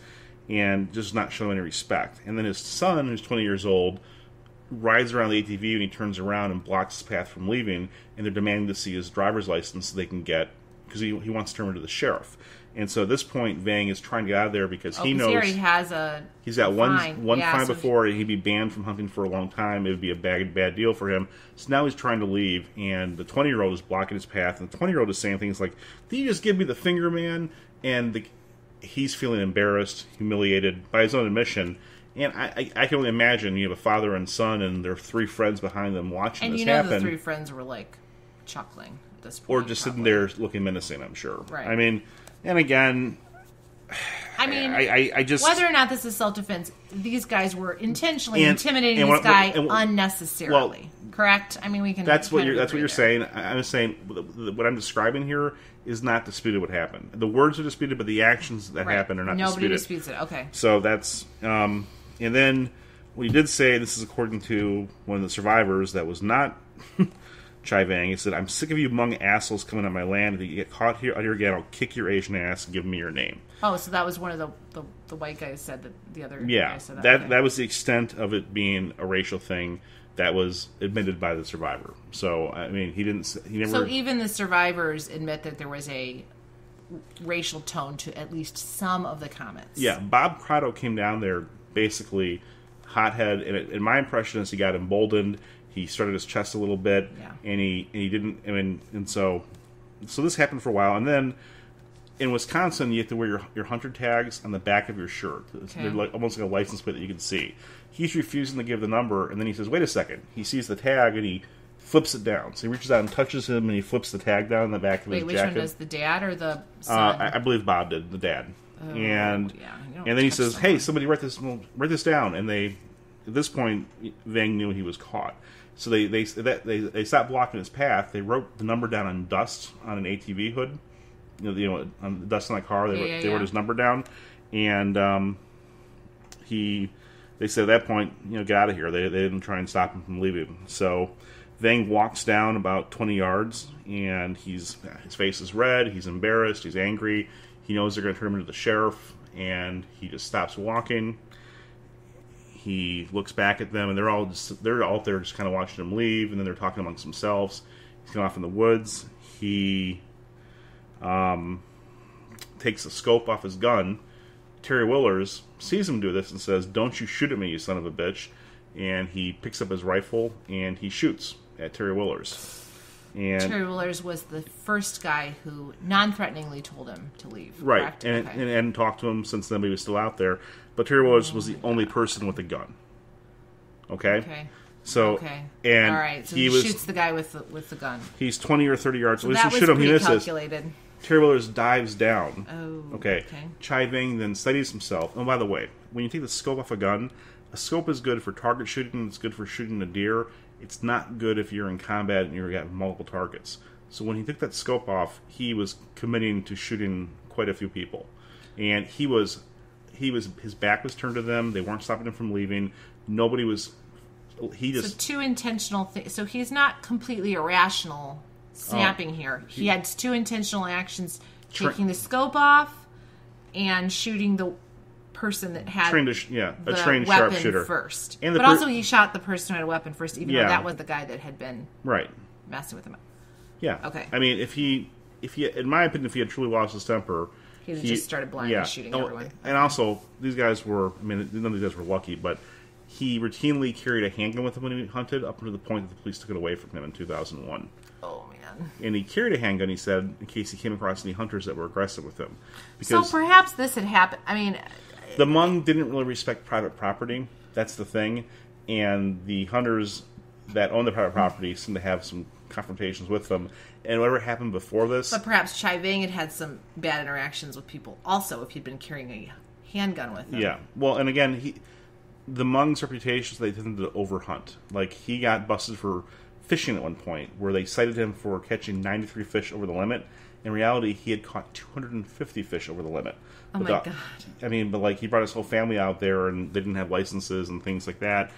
S1: and just not showing any respect. And then his son, who's 20 years old, rides around the ATV and he turns around and blocks his path from leaving, and they're demanding to see his driver's license so they can get, because he wants to turn him to the sheriff. And so at this point, Vang is trying to get out of there because he knows
S2: he already has
S1: he's got one fine
S2: so
S1: before, and he'd be banned from hunting for a long time. It would be a bad deal for him. So now he's trying to leave, and the 20-year-old is blocking his path, and the 20-year-old is saying things like, "Did you just give me the finger, man?" And he's feeling embarrassed, humiliated by his own admission. And I can only imagine you have a father and son, and there are 3 friends behind them watching this happen.
S2: And the 3 friends were like chuckling at this point,
S1: or just sitting there looking menacing. I'm sure.
S2: Right.
S1: I mean. And again,
S2: I just whether or not this is self-defense, these guys were intentionally intimidating this guy unnecessarily. Well, correct? I mean, we can.
S1: That's what you're saying. I'm saying what I'm describing here is not disputed. What happened? The words are disputed, but the actions that happened are not disputed.
S2: Nobody disputes it. Okay.
S1: So that's and then what he did say. This is according to one of the survivors that was not Chai Vang. He said, "I'm sick of you Hmong assholes coming on my land. If you get caught out here again, I'll kick your Asian ass and give me your name."
S2: Oh, so that was one of the white guys said that the other guy said that.
S1: Yeah, that was the extent of it being a racial thing that was admitted by the survivor. So, I mean, he never...
S2: So even the survivors admit that there was a racial tone to at least some of the comments.
S1: Yeah, Bob Crotto came down there basically hothead, and my impression is he got emboldened. He started his chest a little bit, and he didn't. I mean, and so this happened for a while, and then in Wisconsin, you have to wear your hunter tags on the back of your shirt. Okay. They're like almost like a license plate that you can see. He's refusing to give the number, and then he says, "Wait a second." He sees the tag and he flips it down. So he reaches out and touches him, and he flips the tag down in the back of his jacket.
S2: Wait, which one does the dad or the son?
S1: I believe Bob did, the dad.
S2: Oh,
S1: and
S2: yeah,
S1: and then he says, "Hey, somebody write this down." And they, at this point, Vang knew he was caught. So they stopped blocking his path. They wrote the number down on dust on an ATV hood. On the dust on the car. They wrote his number down, and they said at that point, get out of here. They didn't try and stop him from leaving. So Vang walks down about 20 yards, and his face is red. He's embarrassed. He's angry. He knows they're going to turn him into the sheriff, and he just stops walking. He looks back at them, and they're out there just kind of watching him leave, and then they're talking amongst themselves. He's going off in the woods. He takes the scope off his gun. Terry Willers sees him do this and says, "Don't you shoot at me, you son of a bitch." And he picks up his rifle and he shoots at Terry Willers. And
S2: Terry Willers was the first guy who non-threateningly told him to leave.
S1: Right,
S2: correct?
S1: and
S2: Okay.
S1: and hadn't talked to him since then, but he was still out there. But Terry Willers was the only person with a gun. Okay? So,
S2: okay.
S1: and
S2: all right. So
S1: he
S2: shoots the guy with the gun.
S1: He's 20 or 30 yards.
S2: So
S1: At least
S2: that
S1: he
S2: was
S1: shoot him. He
S2: pretty
S1: misses.
S2: calculated.
S1: Terry Willers dives down.
S2: Oh.
S1: Okay. Chai Vang then steadies himself. Oh, by the way, when you take the scope off a gun, a scope is good for target shooting. It's good for shooting a deer. It's not good if you're in combat and you've got multiple targets. So when he took that scope off, he was committing to shooting quite a few people, and his back was turned to them. They weren't stopping him from leaving. Nobody was. He just
S2: so two intentional things. So he's not completely irrational snapping here. He had two intentional actions: taking the scope off and shooting the person that had
S1: a trained
S2: weapon
S1: sharpshooter
S2: first.
S1: And
S2: but also he shot the person who had a weapon first, even though that was the guy that had been messing with him.
S1: Yeah.
S2: Okay.
S1: I mean, if he, in my opinion, if he had truly lost his temper,
S2: he just started blindly shooting everyone.
S1: And also, these guys were, none of these guys were lucky, but he routinely carried a handgun with him when he hunted, up to the point that the police took it away from him in 2001.
S2: Oh, man.
S1: And he carried a handgun, he said, in case he came across any hunters that were aggressive with him.
S2: So perhaps this had happened. I mean,
S1: the Hmong didn't really respect private property. That's the thing. And the hunters that own the private property seem to have some confrontations with them, and whatever happened before this.
S2: But perhaps Chai Vang had some bad interactions with people also if he'd been carrying a handgun with him.
S1: Yeah, well, and again, the Hmong's reputation is they tended to overhunt. Like, he got busted for fishing at one point, where they cited him for catching 93 fish over the limit. In reality, he had caught 250 fish over the limit.
S2: Oh, my God.
S1: I mean, but he brought his whole family out there, and they didn't have licenses and things like that.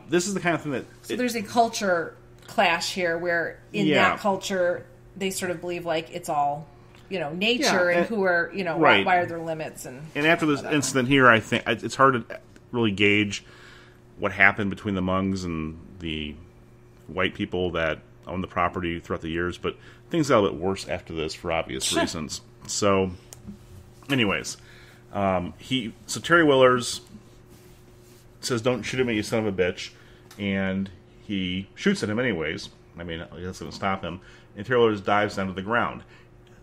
S1: This is the kind of thing that...
S2: So there's a culture clash here where in that culture they sort of believe it's all nature and who are why are there limits and
S1: after this incident here, I think it's hard to really gauge what happened between the Hmongs and the white people that own the property throughout the years, but things got a bit worse after this for obvious reasons. So anyways, Terry Willers says, "Don't shoot at me, you son of a bitch," and he shoots at him anyways. I mean, that's going to stop him. And Terry Willers dives down to the ground.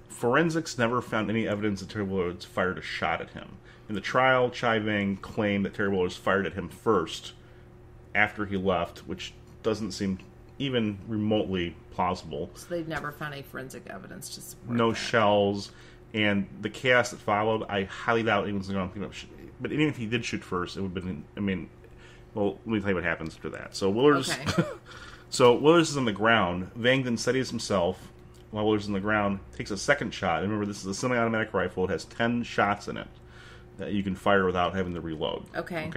S1: Forensics never found any evidence that Terry Willers fired a shot at him. In the trial, Chai Vang claimed that Terry Willers fired at him first after he left, which doesn't seem even remotely plausible.
S2: So they've never found any forensic evidence to support
S1: no
S2: that.
S1: Shells, and the chaos that followed, I highly doubt anyone's going to pick up. But even if he did shoot first, it would have been, well, let me tell you what happens after that. So Willers, Willers is on the ground. Vang then steadies himself while Willers is on the ground, takes a second shot. And remember, this is a semi-automatic rifle. It has 10 shots in it that you can fire without having to reload.
S2: Okay.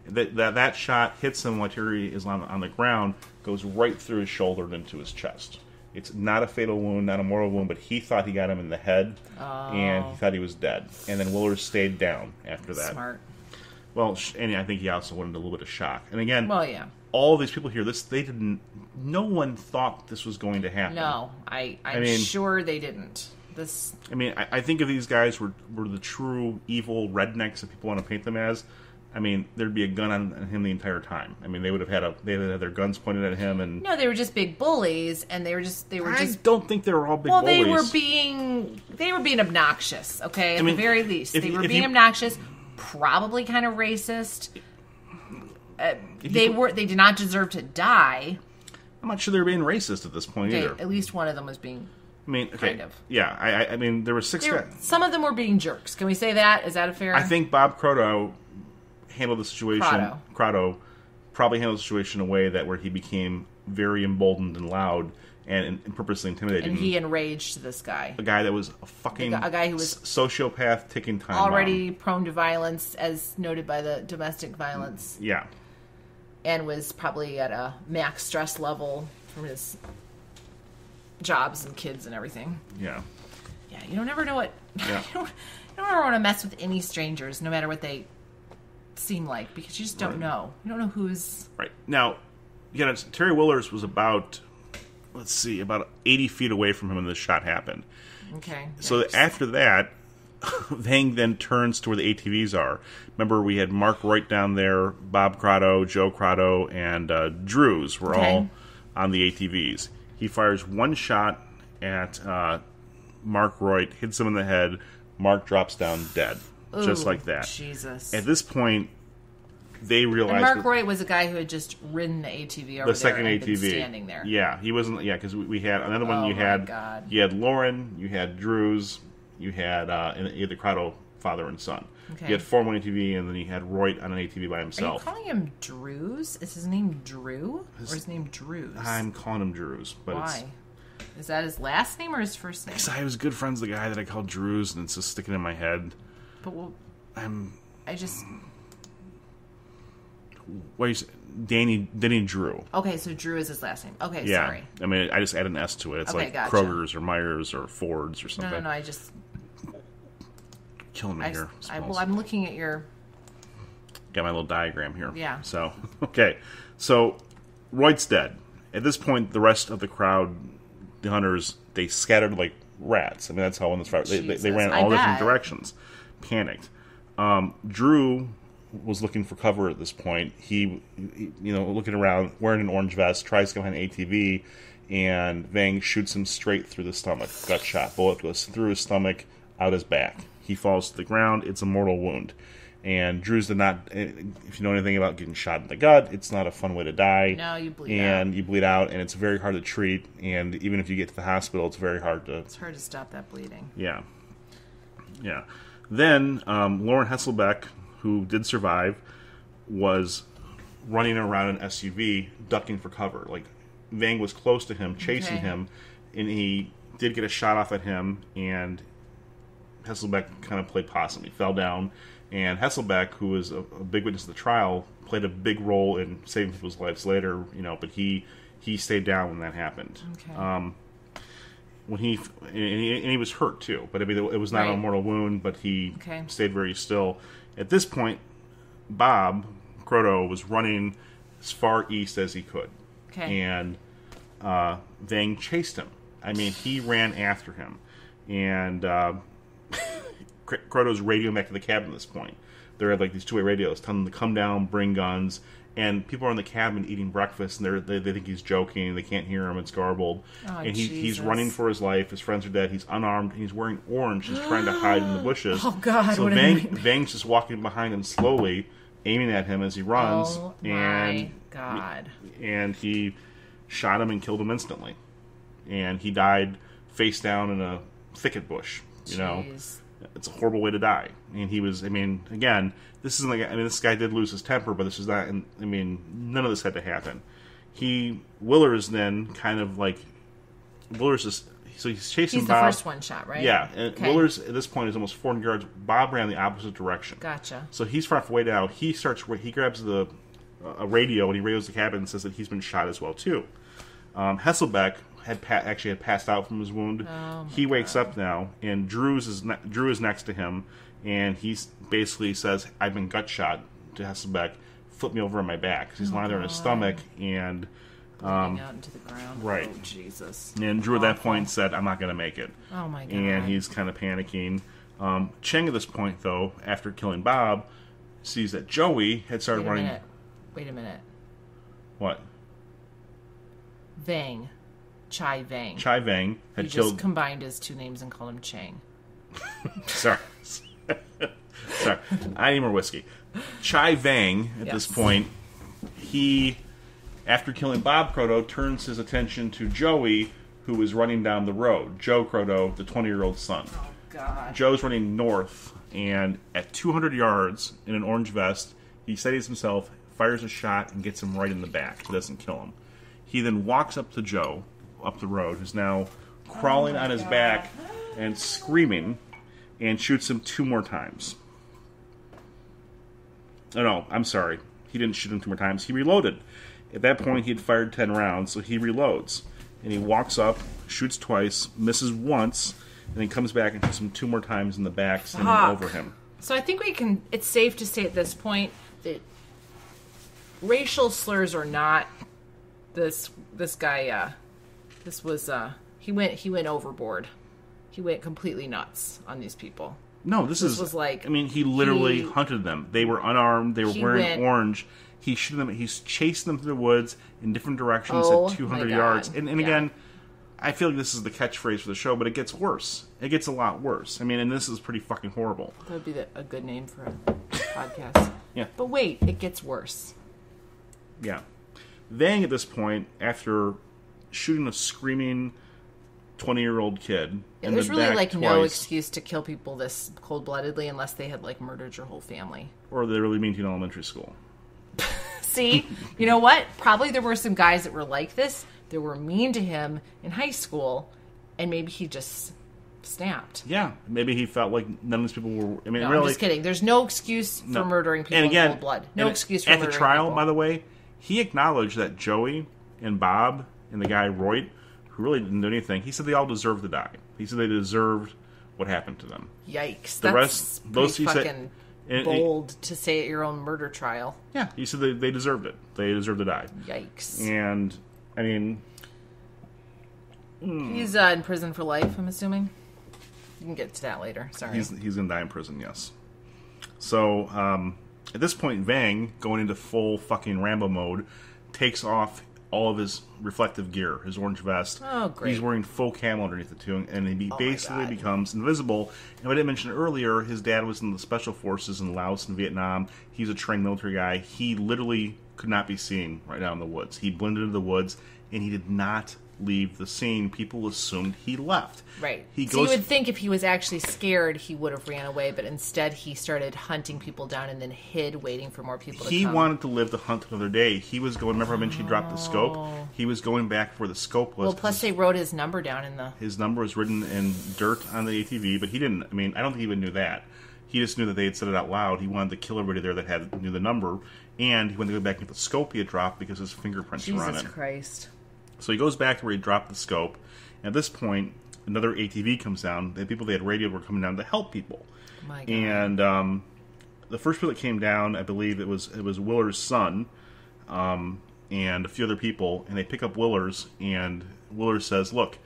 S1: That shot hits him while Terry is on the ground, goes right through his shoulder and into his chest. It's not a fatal wound, not a mortal wound, but he thought he got him in the head, and he thought he was dead. And then Willers stayed down after that.
S2: Smart.
S1: Well, and I think he also went into a little bit of shock. And again, all of these people here, no one thought this was going to happen.
S2: No, I'm sure they didn't.
S1: I think if these guys were the true evil rednecks that people want to paint them as, there'd be a gun on him the entire time. They would have had their guns pointed at him, and
S2: no, they were just big bullies, and they were just.
S1: I don't think they were all big bullies.
S2: Well, they were being obnoxious. Okay, at the very least, they were being obnoxious, probably kind of racist. They did not deserve to die.
S1: I'm not sure they were being racist at this point either.
S2: At least one of them was being.
S1: I mean, okay,
S2: kind of.
S1: Yeah, I mean, there were 6 guys.
S2: Some of them were being jerks. Can we say that? Is that a fair?
S1: I think Bob Croto handled the situation. Croto probably handled the situation in a way that where he became very emboldened and loud and purposely intimidating.
S2: And he enraged this guy.
S1: A guy that was a
S2: guy who was
S1: sociopath, ticking time
S2: already
S1: bomb.
S2: Prone to violence, as noted by the domestic violence.
S1: Yeah.
S2: And was probably at a max stress level from his jobs and kids and everything.
S1: Yeah.
S2: Yeah, you don't ever know what...
S1: Yeah.
S2: you don't ever want to mess with any strangers, no matter what they seem like, because you just don't know. You don't know who's...
S1: Right. Now, Terry Willers was about 80 feet away from him when this shot happened.
S2: Okay.
S1: So after that, Vang then turns to where the ATVs are. Remember, we had Mark Roy down there, Bob Crotto, Joe Crotto, and Drews were all on the ATVs. He fires one shot at Mark Roy, hits him in the head. Mark drops down dead.
S2: Ooh,
S1: just like that.
S2: Jesus.
S1: At this point, they realized...
S2: And Mark Roy was a guy who had just ridden the ATV over
S1: the second
S2: there and
S1: ATV.
S2: been standing there.
S1: Yeah, he wasn't... Yeah, because we had another one. You had Lauren, you had Drews, you had the Crotto father and son.
S2: Okay.
S1: You had 4 on ATV, and then you had Roy on an ATV by himself.
S2: Are you calling him Drews? Is his name Drew? Or his name Drews?
S1: I'm calling him Drews. But
S2: why? Is that his last name or his first name?
S1: Because I was good friends with the guy that I called Drews, and it's just sticking in my head.
S2: But I just...
S1: What you say? Danny Drew.
S2: Okay, so Drew is his last name. Okay,
S1: yeah.
S2: Sorry.
S1: I mean, I just add an S to it. It's like
S2: gotcha.
S1: Kroger's or Myers or Ford's or something.
S2: No, I just...
S1: Killing me here.
S2: I'm looking at your...
S1: Got my little diagram here.
S2: Yeah.
S1: So, okay. So, Royd's dead. At this point, the rest of the crowd, the hunters, they scattered like rats. I mean, that's how on this fight. They ran in all different directions. Panicked. Drew was looking for cover at this point. He looking around, wearing an orange vest, tries to go behind an ATV, and Vang shoots him straight through the stomach. Gut shot. Bullet goes through his stomach, out his back. He falls to the ground. It's a mortal wound. And Drews did not... If you know anything about getting shot in the gut, it's not a fun way to die.
S2: No, you bleed out.
S1: And you bleed out, and it's very hard to treat. And even if you get to the hospital, it's very hard to...
S2: It's hard to stop that bleeding.
S1: Yeah. Yeah. Then, Lauren Hesselbeck, who did survive, was running around an SUV, ducking for cover. Like, Vang was close to him, chasing him, and he did get a shot off at him, and Hesselbeck kind of played possum. He fell down, and Hesselbeck, who was a big witness of the trial, played a big role in saving people's lives later, but he stayed down when that happened.
S2: Okay.
S1: When he was hurt too, but I mean it was not a mortal wound, but he stayed very still. At this point, Bob Croto was running as far east as he could, and Vang chased him. I mean, he ran after him, and Croto's radioing back to the cabin at this point. There had like these two-way radios telling them to come down, bring guns. And people are in the cabin eating breakfast, and they think he's joking. They can't hear him; it's garbled.
S2: Oh,
S1: and he's running for his life. His friends are dead. He's unarmed, and he's wearing orange. He's trying to hide in the bushes.
S2: Oh God!
S1: So Vang's just walking behind him slowly, aiming at him as he runs.
S2: Oh my God!
S1: And he shot him and killed him instantly. And he died face down in a thicket bush.
S2: Jeez.
S1: It's a horrible way to die. And he was, again, this isn't like, this guy did lose his temper, but this is not, none of this had to happen. Willers then kind of like, so he's chasing
S2: He's
S1: Bob.
S2: the first one shot, right?
S1: Yeah. And Willers at this point is almost 400 yards. Bob ran the opposite direction.
S2: Gotcha.
S1: So he's far way down. He grabs a radio and he radios the cabin and says that he's been shot as well, too. Hesselbeck had passed out from his wound. He wakes up now, and Drew is next to him, and he basically says, "I've been gut shot," to Hesselbeck. Flip me over on my back. 'Cause he's lying there on his stomach, and
S2: bleeding out into the ground.
S1: Right.
S2: Oh, Jesus.
S1: And Drew at that point said, "I'm not going to make it."
S2: Oh my God.
S1: And he's kind of panicking. Cheng at this point, though, after killing Bob, sees that Joey had started running.
S2: Wait a minute.
S1: What?
S2: Vang. Chai Vang.
S1: Chai Vang had
S2: You
S1: killed.
S2: just combined his two names and called him Chang.
S1: Sorry. I need more whiskey. Chai Vang, at this point, he After killing Bob Croto, turns his attention to Joey, who was running down the road. Joe Croto, the 20-year-old son.
S2: Oh, God.
S1: Joe's running north, and at 200 yards in an orange vest, he steadies himself, fires a shot, and gets him right in the back. He doesn't kill him. He then walks up to Joe, up the road, who's now crawling on his back and screaming, and shoots him 2 more times. Oh, no, I'm sorry. He didn't shoot him 2 more times. He reloaded. At that point, he had fired 10 rounds, so he reloads. And he walks up, shoots twice, misses once, and then comes back and shoots him 2 more times in the back, sending over him.
S2: So I think it's safe to say at this point that racial slurs or not, this guy, he went overboard. He went completely nuts on these people.
S1: No, this was like... I mean, he literally hunted them. They were unarmed. They were wearing orange. He shooted them. He's chased them through the woods in different directions at 200 yards. And again, I feel like this is the catchphrase for the show, but it gets worse. It gets a lot worse. I mean, and this is pretty fucking horrible.
S2: That would be a good name for a podcast.
S1: Yeah.
S2: But wait, it gets worse.
S1: Yeah. Vang, at this point, after shooting a screaming 20-year-old kid...
S2: Yeah, there's really, like, no excuse to kill people this cold-bloodedly unless they had, like, murdered your whole family.
S1: Or they really mean to in elementary school.
S2: See? You know what? Probably there were some guys that were like this, that were mean to him in high school, and maybe he just snapped.
S1: Yeah. Maybe he felt like none of these people were... I mean,
S2: no,
S1: really...
S2: I'm just kidding. There's no excuse for murdering people in cold blood. No excuse for murdering people.
S1: At the trial, by the way, he acknowledged that Joey and Bob and the guy Roy, who really didn't do anything, he said they all deserved to die. He said they deserved what happened to them.
S2: Yikes.
S1: The rest,
S2: those he fucking bold to say at your own murder trial.
S1: Yeah, he said they deserved it. They deserved to die.
S2: Yikes.
S1: And, I mean...
S2: He's in prison for life, I'm assuming. You can get to that later. Sorry.
S1: He's going to die in prison, yes. So, at this point, Vang, going into full fucking Rambo mode, takes off all of his reflective gear, his orange vest.
S2: Oh, great.
S1: He's wearing full camo underneath it, too, and he basically becomes invisible. And what I mentioned earlier, his dad was in the Special Forces in Laos and Vietnam. He's a trained military guy. He literally could not be seen right out in the woods. He blended into the woods, and he did not leave the scene. People assumed he left.
S2: Right. So you would think if he was actually scared, he would have ran away, but instead he started hunting people down and then hid, waiting for more people to come.
S1: He wanted to live to hunt another day. He was going, remember I mentioned he dropped the scope? He was going back where the scope was.
S2: Well, plus they wrote his number down in the...
S1: His number was written in dirt on the ATV, but he didn't, I mean, I don't think he even knew that. He just knew that they had said it out loud. He wanted to kill everybody there that knew the number, and he wanted to go back and get the scope he had dropped because his fingerprints were on it.
S2: Jesus Christ.
S1: So he goes back to where he dropped the scope. And at this point, another ATV comes down. The people they had radioed were coming down to help people.
S2: Oh my God.
S1: And the first people that came down, I believe it was Willer's son and a few other people. And they pick up Willer's, and Willer says, "Look,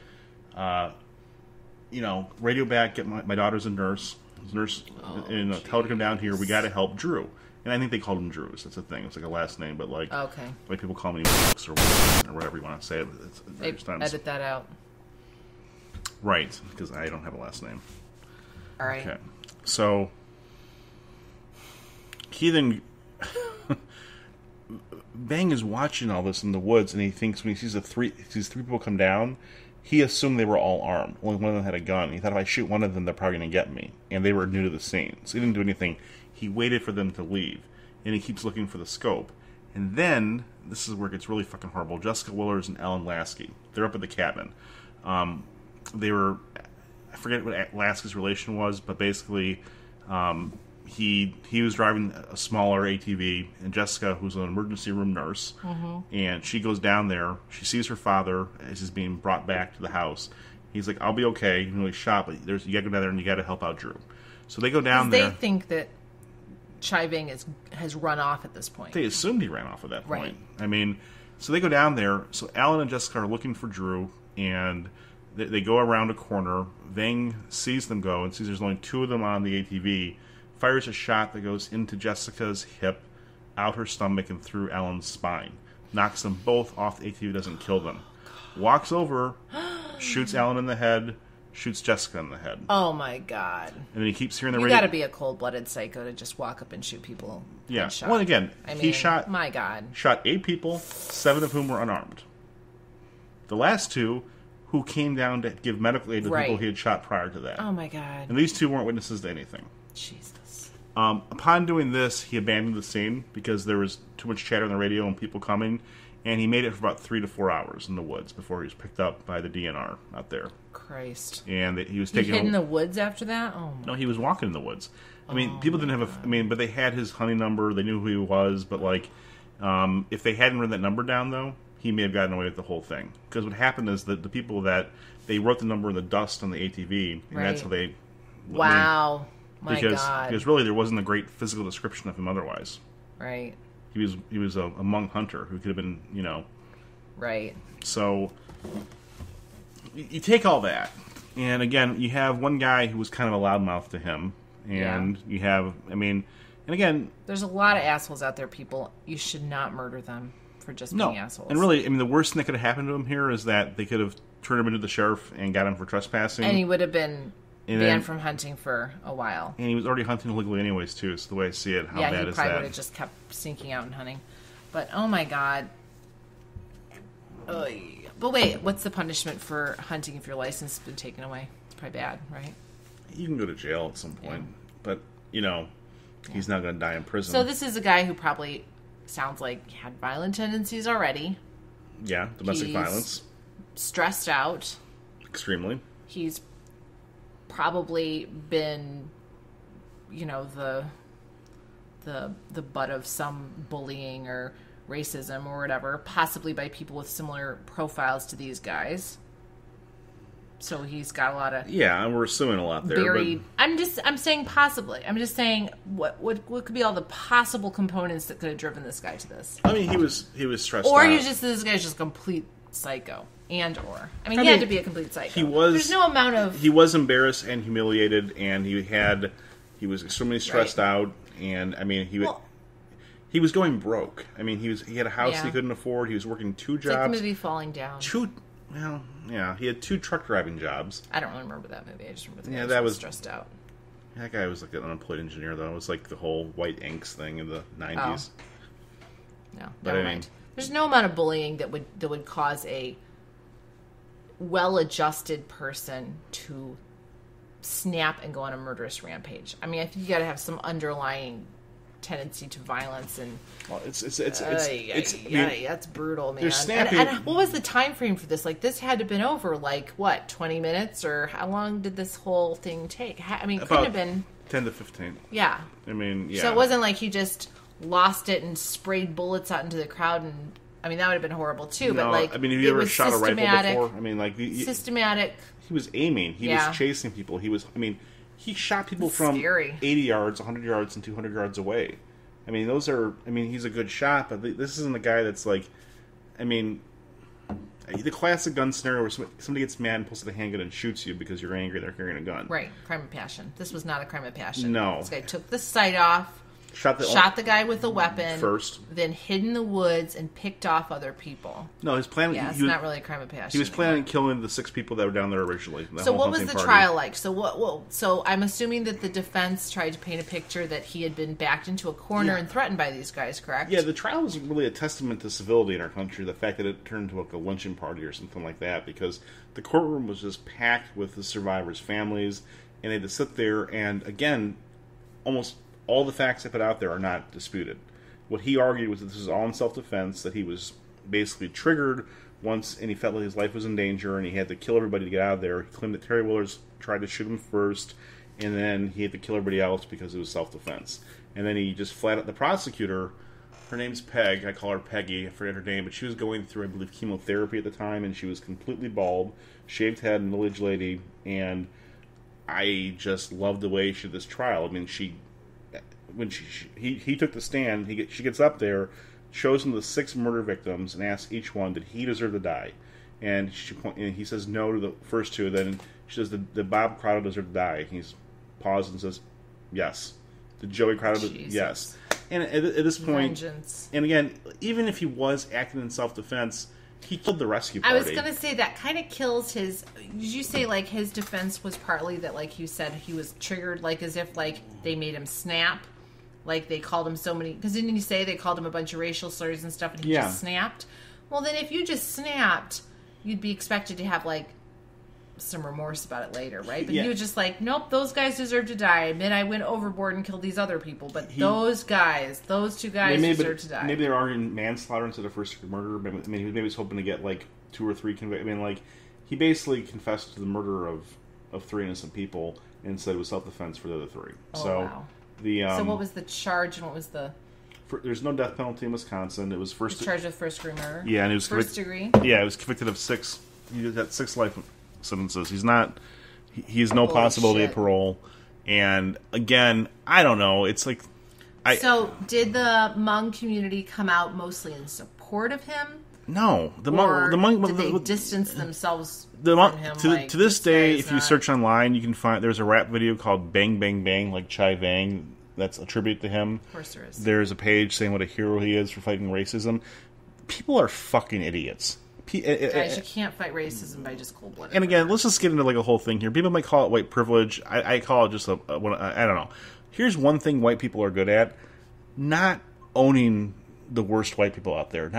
S1: radio back. Get my daughter's a nurse. And tell her to come down here. We got to help Drew." And I think they called him Drews. That's the thing. It's like a last name, but like people call me or whatever you want to say.
S2: Edit that out.
S1: Right, because I don't have a last name.
S2: All right.
S1: Okay. So he then Vang is watching all this in the woods, and he thinks when he sees three people come down, he assumed they were all armed. Only one of them had a gun. He thought if I shoot one of them, they're probably going to get me. And they were new to the scene, so he didn't do anything. He waited for them to leave, and he keeps looking for the scope. And then, this is where it gets really fucking horrible, Jessica Willers and Alan Lasky, they're up at the cabin. They were, I forget what Lasky's relation was, but basically, he was driving a smaller ATV, and Jessica, who's an emergency room nurse, and she goes down there, she sees her father as he's being brought back to the house. He's like, "I'll be okay," even though he's shot, but you gotta go down there and you gotta help out Drew. So they go down there.
S2: They think that Chai Vang has run off at this point.
S1: They assumed he ran off at that point.
S2: Right.
S1: I mean, so they go down there. So Alan and Jessica are looking for Drew, and they go around a corner. Vang sees them go and sees there's only 2 of them on the ATV, fires a shot that goes into Jessica's hip, out her stomach, and through Alan's spine. Knocks them both off the ATV, doesn't kill them. Walks over, shoots Alan in the head, shoots Jessica in the head.
S2: Oh my god!
S1: And then he keeps hearing the
S2: You
S1: radio.
S2: got to be a cold-blooded psycho to just walk up and shoot people.
S1: Yeah.
S2: Headshot.
S1: Well, again,
S2: he
S1: shot.
S2: My god.
S1: Shot 8 people, 7 of whom were unarmed. The last 2, who came down to give medical aid to people he had shot prior to that.
S2: Oh my god!
S1: And these 2 weren't witnesses to anything.
S2: Jesus.
S1: Upon doing this, he abandoned the scene because there was too much chatter on the radio and people coming. And he made it for about 3 to 4 hours in the woods before he was picked up by the DNR out there.
S2: Christ.
S1: And he was
S2: He
S1: taken.
S2: hid in the woods after that? Oh my.
S1: No, he was walking in the woods. I mean, people didn't have but they had his hunting number. They knew who he was. But like, if they hadn't written that number down, though, he may have gotten away with the whole thing. Because what happened is that the people that they wrote the number in the dust on the ATV, and that's how they.
S2: Wow. My
S1: because,
S2: God.
S1: Because really, there wasn't a great physical description of him otherwise.
S2: Right.
S1: He was a Hmong hunter who could have been,
S2: Right.
S1: So you take all that, and again, you have one guy who was kind of a loudmouth to him, and you have, and again,
S2: there's a lot of assholes out there, people. You should not murder them for just being assholes.
S1: And really, the worst thing that could have happened to him here is that they could have turned him into the sheriff and got him for trespassing.
S2: And he would have been banned from hunting for a while.
S1: And he was already hunting illegally anyways, too, so the way I see it, how bad is that?
S2: Yeah, he probably would have just kept sneaking out and hunting. But, oh my god. But wait, what's the punishment for hunting if your license has been taken away? It's probably bad, right?
S1: You can go to jail at some point. But, he's not going to die in prison.
S2: So this is a guy who probably sounds like he had violent tendencies already.
S1: Yeah, domestic violence.
S2: Stressed out.
S1: Extremely.
S2: He's probably been, the butt of some bullying or racism or whatever, possibly by people with similar profiles to these guys. So he's got a lot of
S1: and we're assuming a lot there.
S2: Buried. But I'm saying possibly. I'm just saying what could be all the possible components that could have driven this guy to this.
S1: He was stressed out.
S2: Or this guy's just a complete psycho. He had to be a complete psycho.
S1: He was.
S2: There's no amount of.
S1: He was embarrassed and humiliated, and he was extremely stressed out, and he was going broke. He had a house he couldn't afford. He was working 2 jobs.
S2: It's like the movie Falling Down.
S1: He had 2 truck driving jobs.
S2: I don't really remember that movie. I just remember the guy
S1: that was
S2: stressed out.
S1: That guy was like an unemployed engineer, though. It was like the whole white inks thing in the 90s.
S2: No, never mind. There's no amount of bullying that would cause a well-adjusted person to snap and go on a murderous rampage. I think you got to have some underlying tendency to violence and.
S1: Well, it's
S2: that's brutal, man. And what was the time frame for this? Like, this had to have been over 20 minutes, or how long did this whole thing take? It couldn't have been
S1: 10 to 15.
S2: Yeah.
S1: So
S2: it wasn't like he just lost it and sprayed bullets out into the crowd and. That would have been horrible too.
S1: No,
S2: but
S1: have you ever shot a rifle before?
S2: Systematic.
S1: He was aiming. He was chasing people. He was. He shot people from 80 yards, 100 yards, and 200 yards away. Those are. He's a good shot, but this isn't the guy that's like. The classic gun scenario where somebody gets mad and pulls out a handgun and shoots you because you're angry they're carrying a gun.
S2: Right, crime of passion. This was not a crime of passion.
S1: No,
S2: this guy took the sight off. Shot the guy with a weapon
S1: first,
S2: then hid in the woods and picked off other people.
S1: No, his plan.
S2: Yeah, it's not really a crime of passion.
S1: He was planning on killing the 6 people that were down there originally.
S2: So what was the trial like? So I'm assuming that the defense tried to paint a picture that he had been backed into a corner and threatened by these guys, correct?
S1: Yeah, the trial was really a testament to civility in our country. The fact that it turned into a luncheon party or something like that, because the courtroom was just packed with the survivors' families, and they had to sit there. And again, almost all the facts I put out there are not disputed. What he argued was that this was all in self-defense, that he was basically triggered once and he felt like his life was in danger and he had to kill everybody to get out of there. He claimed that Terry Willers tried to shoot him first, and then he had to kill everybody else because it was self-defense. And then he just flat out, the prosecutor, her name's Peg, I call her Peggy, I forget her name, but she was going through, I believe, chemotherapy at the time, and she was completely bald, shaved head, middle-aged lady, and I just loved the way she did this trial. When he took the stand, she gets up there, shows him the 6 murder victims, and asks each one, did he deserve to die? And he says no to the first 2. Then she says, did Bob Crowder deserve to die? He's paused and says, yes. Did Joey Crowder? Yes. And at this point, vengeance. And again, even if he was acting in self-defense, He killed the rescue party.
S2: I was going to say that kind of kills his... Did you say, like, his defense was partly that, like you said, he was triggered, like, as if, like, they made him snap? Like, they called him so many... Because didn't you say they called him a bunch of racial slurs and stuff, and he just snapped? Well, then if you just snapped, you'd be expected to have, like, some remorse about it later, right? But he was just like, nope, those guys deserve to die. Admit I went overboard and killed these other people, but those two guys deserve to die.
S1: Maybe they're arguing manslaughter instead of first-degree murder. I mean, maybe he was hoping to get like 2 or 3 convictions. I mean, like, he basically confessed to the murder of 3 innocent people and said it was self-defense for the other 3.
S2: Wow. So what was the charge and what was the...
S1: There's no death penalty in Wisconsin. It was
S2: charged with first-degree murder.
S1: Yeah, and he was
S2: first degree.
S1: Yeah, he was convicted of 6. He got 6 life sentences. He's not. He's no possibility of parole. And again, I don't know. It's like.
S2: So did the Hmong community come out mostly in support of him?
S1: No,
S2: the Hmong. Did they distance themselves from him?
S1: To this day, if you search online, you can find there's a rap video called "Bang Bang Bang" like Chai Vang. That's a tribute to him.
S2: Of course, there is.
S1: There's a page saying what a hero he is for fighting racism. People are fucking idiots.
S2: Guys, you can't fight racism by just cold-blooded.
S1: And again, let's just get into like a whole thing here. People might call it white privilege. I call it just I don't know. Here's one thing white people are good at: not owning the worst white people out there.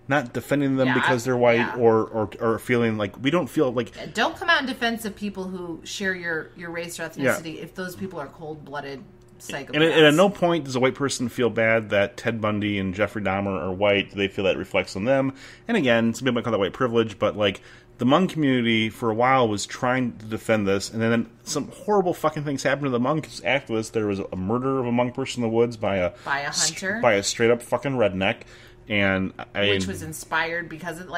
S1: Not defending them because they're white or feeling like we don't feel like.
S2: Don't come out in defense of people who share your race or ethnicity if those people are cold-blooded psychopaths.
S1: And at no point does a white person feel bad that Ted Bundy and Jeffrey Dahmer are white. They feel that reflects on them. And again, some people might call that white privilege, but like the Hmong community for a while was trying to defend this, and then some horrible fucking things happened to the Hmong after this. There was a murder of a Hmong person in the woods by a hunter, by a straight up fucking redneck. And
S2: which was inspired because of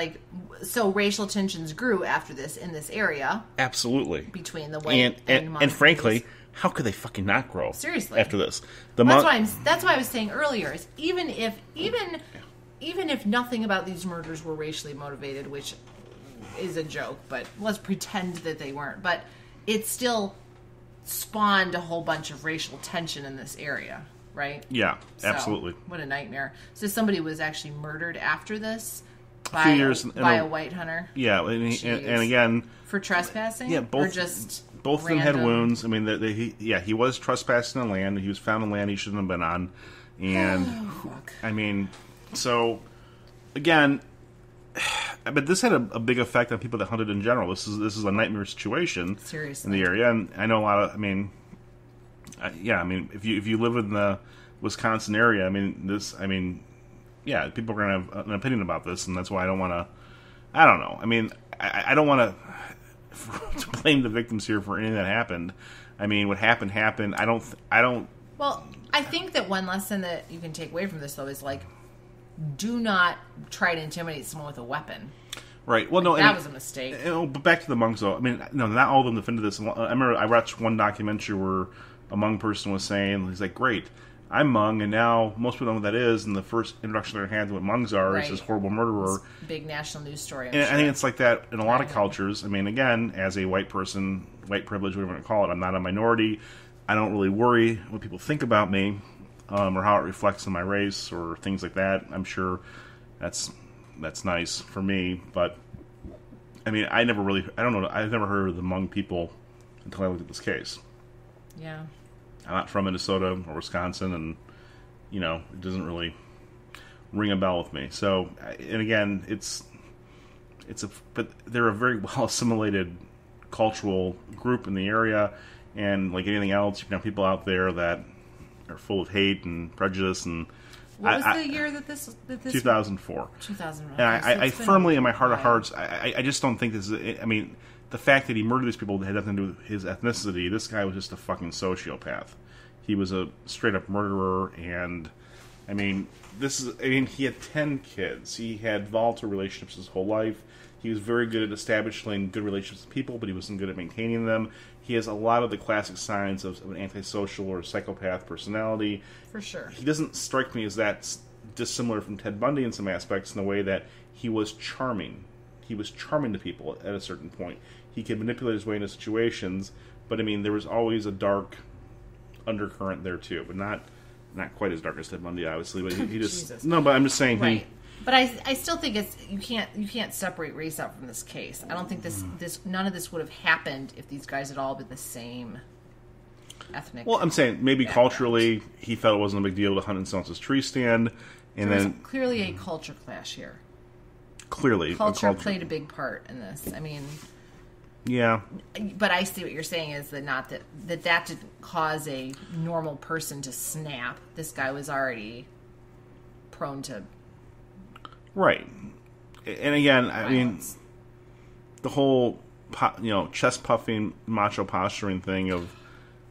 S2: so racial tensions grew after this in this area.
S1: Absolutely.
S2: Between the white and Hmong
S1: and frankly, how could they fucking not grow?
S2: Seriously.
S1: After this.
S2: That's why I was saying earlier is even if nothing about these murders were racially motivated, which is a joke, but let's pretend that they weren't, but it still spawned a whole bunch of racial tension in this area, right?
S1: Yeah, absolutely.
S2: What a nightmare. So somebody was actually murdered after this by a white hunter?
S1: Yeah, and again...
S2: For trespassing?
S1: Yeah, both of them had wounds. I mean, he was trespassing on land. He was found on land he shouldn't have been on. And, I mean, so, again... But this had a big effect on people that hunted in general. This is a nightmare situation.
S2: Seriously.
S1: In the area. And I know a lot of... I mean... if you live in the Wisconsin area, people are going to have an opinion about this, and that's why I don't want to... I don't know. I mean, I don't want to blame the victims here for anything that happened. I mean, what happened. I don't...
S2: Well, I think that one lesson that you can take away from this, though, is, do not try to intimidate someone with a weapon.
S1: Right. Well, no,
S2: that was a mistake.
S1: But back to the Hmongs, though. I mean, no, not all of them defended this. I remember I watched one documentary where a Hmong person was saying, he's like, great, I'm Hmong, and now most people know what that is, and the first introduction they had to what Hmongs are is this horrible murderer.
S2: This big national news story,
S1: I think it's like that in a lot of cultures. I mean, again, as a white person, white privilege, whatever you want to call it, I'm not a minority. I don't really worry what people think about me or how it reflects on my race or things like that. I'm sure that's nice for me, but I mean, I don't know, I've never heard of the Hmong people until I looked at this case.
S2: Yeah.
S1: I'm not from Minnesota or Wisconsin, and, it doesn't really ring a bell with me. So, and again, but they're a very well-assimilated cultural group in the area, and like anything else, you can have people out there that are full of hate and prejudice, and...
S2: What was the year that this
S1: 2004.
S2: 2004.
S1: And I firmly, in my heart of hearts, I just don't think this is... I mean... The fact that he murdered these people had nothing to do with his ethnicity. This guy was just a fucking sociopath. He was a straight-up murderer, and, he had 10 kids. He had volatile relationships his whole life. He was very good at establishing good relationships with people, but he wasn't good at maintaining them. He has a lot of the classic signs of an antisocial or psychopath personality.
S2: For sure.
S1: He doesn't strike me as that dissimilar from Ted Bundy in some aspects, in the way that he was charming. He was charming to people at a certain point. He could manipulate his way into situations, but there was always a dark undercurrent there too, but not quite as dark as Ted Bundy, obviously, but he just
S2: Jesus.
S1: no. But I'm just saying,
S2: Right. But I still think it's you can't separate race out from this case. I don't think this none of this would have happened if these guys had all been the same ethnic.
S1: Well, I'm saying maybe
S2: background.
S1: culturally he felt it wasn't a big deal to hunt and Celsius tree stand, and
S2: There was
S1: then
S2: clearly a culture clash here.
S1: clearly
S2: Culture played a big part in this. I mean,
S1: yeah.
S2: but I see what you're saying is that not that didn't cause a normal person to snap. This guy was already prone to
S1: Right. And again, I mean,
S2: violence.
S1: the whole, chest puffing, macho posturing thing of,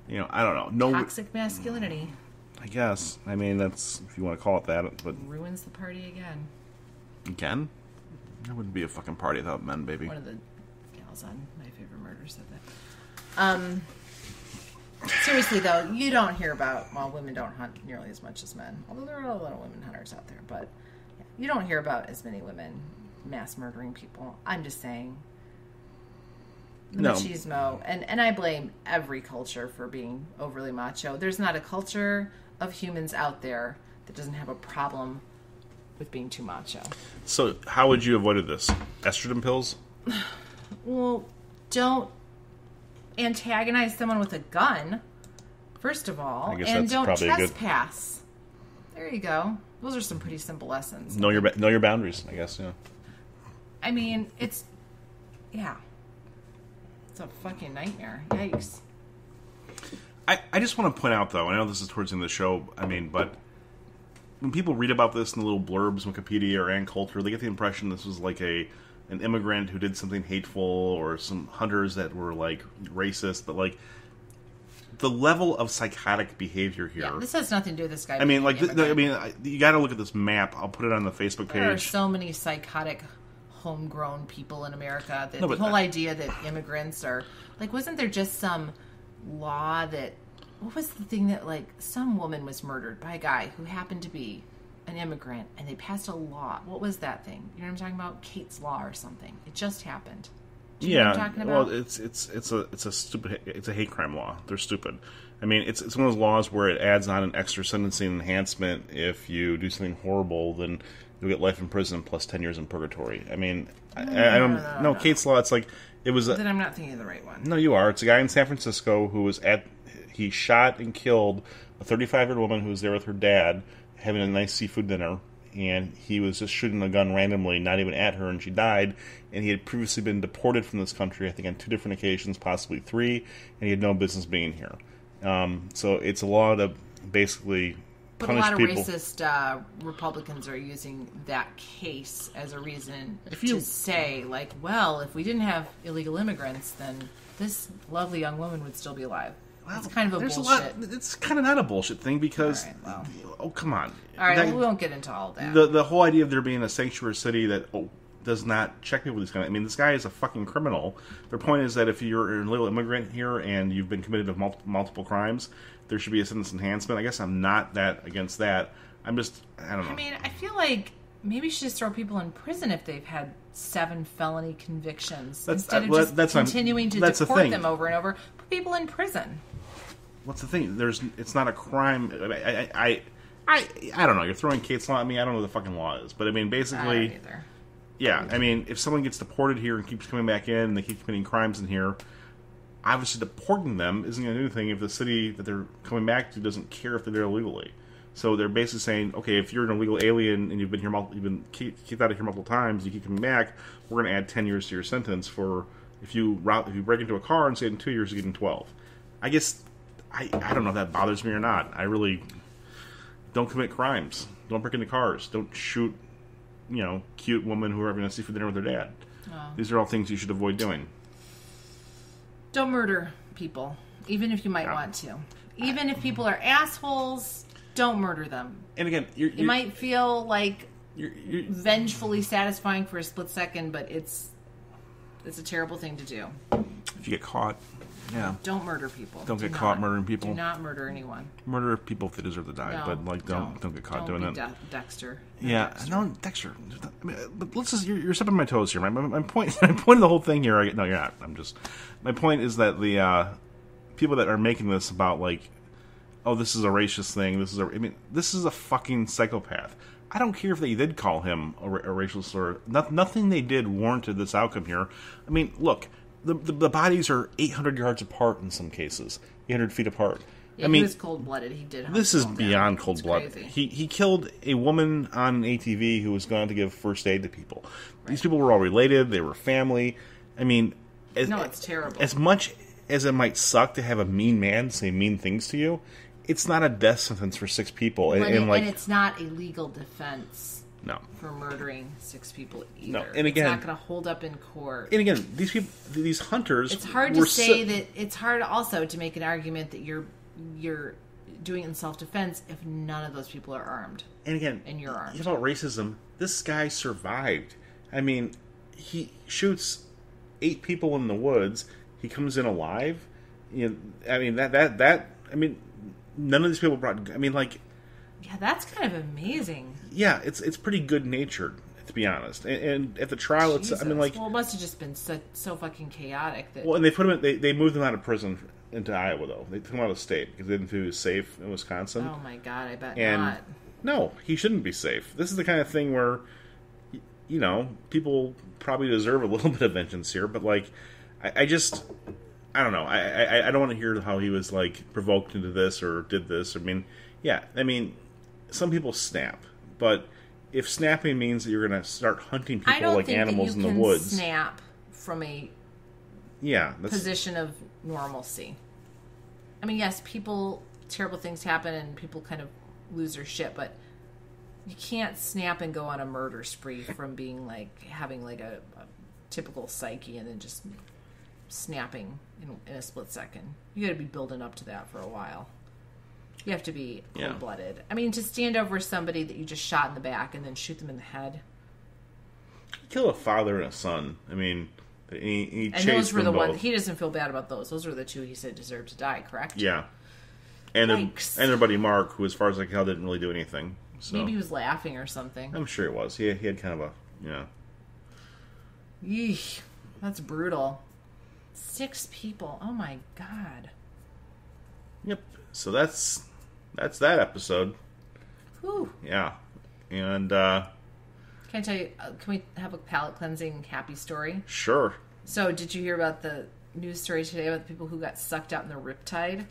S1: I don't know. No,
S2: Toxic masculinity
S1: I guess. I mean, that's, if you want to call it that. But
S2: ruins the party again.
S1: again, there wouldn't be a fucking party without men, baby.
S2: One of the gals on My Favorite Murder said that. Seriously, though, you don't hear about, women don't hunt nearly as much as men. Although there are a lot of women hunters out there. But you don't hear about as many women mass murdering people. I'm just saying. The
S1: No.
S2: machismo. And I blame every culture for being overly macho. There's not a culture of humans out there that doesn't have a problem with being too macho.
S1: So, how would you have avoided this? Estrogen pills?
S2: Well, don't antagonize someone with a gun, first of all,
S1: I guess
S2: and
S1: that's
S2: don't
S1: probably a good-
S2: trespass. There you go. Those are some pretty simple lessons.
S1: Know your boundaries, I guess, yeah.
S2: I mean, it's a fucking nightmare. Yikes.
S1: I just want to point out, though, I know this is towards the end of the show, but when people read about this in the little blurbs, Wikipedia or Ann Coulter, they get the impression this was like an immigrant who did something hateful, or some hunters that were, like, racist, but, like, the level of psychotic behavior here.
S2: Yeah, this has nothing to do with this guy.
S1: I mean,
S2: being an immigrant.
S1: you got to look at this map. I'll put it on the Facebook
S2: There are
S1: page.
S2: so many psychotic, homegrown people in America that
S1: No,
S2: the
S1: but
S2: whole idea that immigrants are like, wasn't there just some law that? What was the thing that like some woman was murdered by a guy who happened to be an immigrant, and they passed a law? What was that thing? You know what I'm talking about? Kate's Law or something. It just happened. Do you know what I'm talking about?
S1: Well, it's a hate crime law. They're stupid. I mean, it's one of those laws where it adds on an extra sentencing enhancement if you do something horrible, then you'll get life in prison plus 10 years in purgatory. I mean, I don't know. Kate's Law. It's like it was.
S2: Then I'm not thinking of the right one.
S1: No, you are. It's a guy in San Francisco who was he shot and killed a 35-year-old woman who was there with her dad having a nice seafood dinner, and he was just shooting a gun randomly, not even at her, and she died. And he had previously been deported from this country, I think on 2 different occasions, possibly 3, and he had no business being here. So it's a law to basically
S2: But
S1: punish
S2: a lot of
S1: people.
S2: racist Republicans are using that case as a reason to say, like, well, if we didn't have illegal immigrants, then this lovely young woman would still be alive. It's kind of a bullshit.
S1: It's kind of not a bullshit thing because,
S2: All right, well.
S1: oh, come on.
S2: All right,
S1: That-
S2: well, we won't get into all that.
S1: The whole idea of there being a sanctuary city that does not check people with these kind of... I mean, this guy is a fucking criminal. Their point is that if you're an illegal immigrant here and you've been committed of multiple crimes, there should be a sentence enhancement. I guess I'm not that against that. I'm just... I don't know.
S2: I mean, I feel like maybe you should just throw people in prison if they've had 7 felony convictions. Instead of just continuing to deport them over and over. Put people in prison.
S1: What's the thing? It's not a crime. I don't know. You're throwing Kate's Law at me. I don't know what the fucking law is. But I mean, basically...
S2: I don't either.
S1: Yeah, I mean, if someone gets deported here and keeps coming back in and they keep committing crimes in here, obviously deporting them isn't going to do anything if the city that they're coming back to doesn't care if they're there illegally. So they're basically saying, okay, if you're an illegal alien and you've been kicked out of here multiple times, you keep coming back, we're going to add 10 years to your sentence for if you break into a car and say in 2 years you're getting 12. I guess I don't know if that bothers me or not. I really don't commit crimes. Don't break into cars. Don't shoot cute women who are having a seafood dinner with their dad.
S2: Oh.
S1: These are all things you should avoid doing.
S2: Don't murder people, even if you might want to. Even if people are assholes, don't murder them.
S1: And again,
S2: it might feel like
S1: you're
S2: vengefully satisfying for a split second, but it's a terrible thing to do.
S1: If you get caught, yeah.
S2: Don't murder people.
S1: Don't get caught murdering people.
S2: Do not murder anyone.
S1: Murder people if they deserve to die,
S2: No,
S1: but like don't get caught doing it.
S2: Dexter.
S1: Yeah, no, Dexter. I mean, but let's just you're stepping on my toes here. My point. My point of the whole thing here. No, you're not. My point is that the people that are making this about like oh, this is a racist thing. This is a fucking psychopath. I don't care if they did call him a racial slur. Nothing they did warranted this outcome here. I mean, look, the bodies are 800 yards apart in some cases, 800 feet apart.
S2: Yeah, he was cold-blooded. He did.
S1: This is beyond cold-blooded. He killed a woman on an ATV who was going to give first aid to people. Right. These people were all related. They were family. I mean,
S2: it's terrible.
S1: As much as it might suck to have a mean man say mean things to you, it's not a death sentence for 6 people.
S2: And it's not a legal defense.
S1: No.
S2: For murdering 6 people either.
S1: No, and again,
S2: it's not going to hold up in court.
S1: And again, these hunters.
S2: It's hard to say that. It's hard also to make an argument that you're doing it in self-defense if none of those people are armed.
S1: And again,
S2: and you're armed.
S1: About racism, this guy survived. I mean, he shoots 8 people in the woods. He comes in alive. You know, I mean I mean, none of these people brought. I mean, like.
S2: Yeah, that's kind of amazing.
S1: Yeah, it's pretty good natured, to be honest. And at the trial,
S2: Jesus.
S1: I mean, like.
S2: Well, it must have just been so fucking chaotic that.
S1: Well, and they put him. They moved him out of prison into Iowa, though. They took him out of state because they didn't feel he was safe in Wisconsin.
S2: Oh my god, I bet
S1: and
S2: not.
S1: No, he shouldn't be safe. This is the kind of thing where, you know, people probably deserve a little bit of vengeance here, but like, I don't know. I don't want to hear how he was like provoked into this or did this. I mean, some people snap, but if snapping means that you're going to start hunting people like animals in the woods,
S2: snap from a position of normalcy. I mean, yes, terrible things happen and people kind of lose their shit, but you can't snap and go on a murder spree from being like having like a typical psyche and then just snapping in a split second. You got to be building up to that for a while. You have to be cold-blooded. I mean, to stand over somebody that you just shot in the back and then shoot them in the head.
S1: Kill a father and a son. I mean, he
S2: and those were the ones. He doesn't feel bad about those. Those were the 2 he said deserved to die. Correct?
S1: Yeah. And their buddy Mark, who, as far as I can tell, didn't really do anything. So. Maybe
S2: he was laughing or something.
S1: I'm sure it was. He had kind of a
S2: Yeesh, that's brutal. 6 people. Oh my god.
S1: Yep. So that's that episode.
S2: Whew.
S1: Yeah. And
S2: can I tell you? Can we have a palate cleansing happy story?
S1: Sure.
S2: So, did you hear about the news story today about the people who got sucked out in the riptide?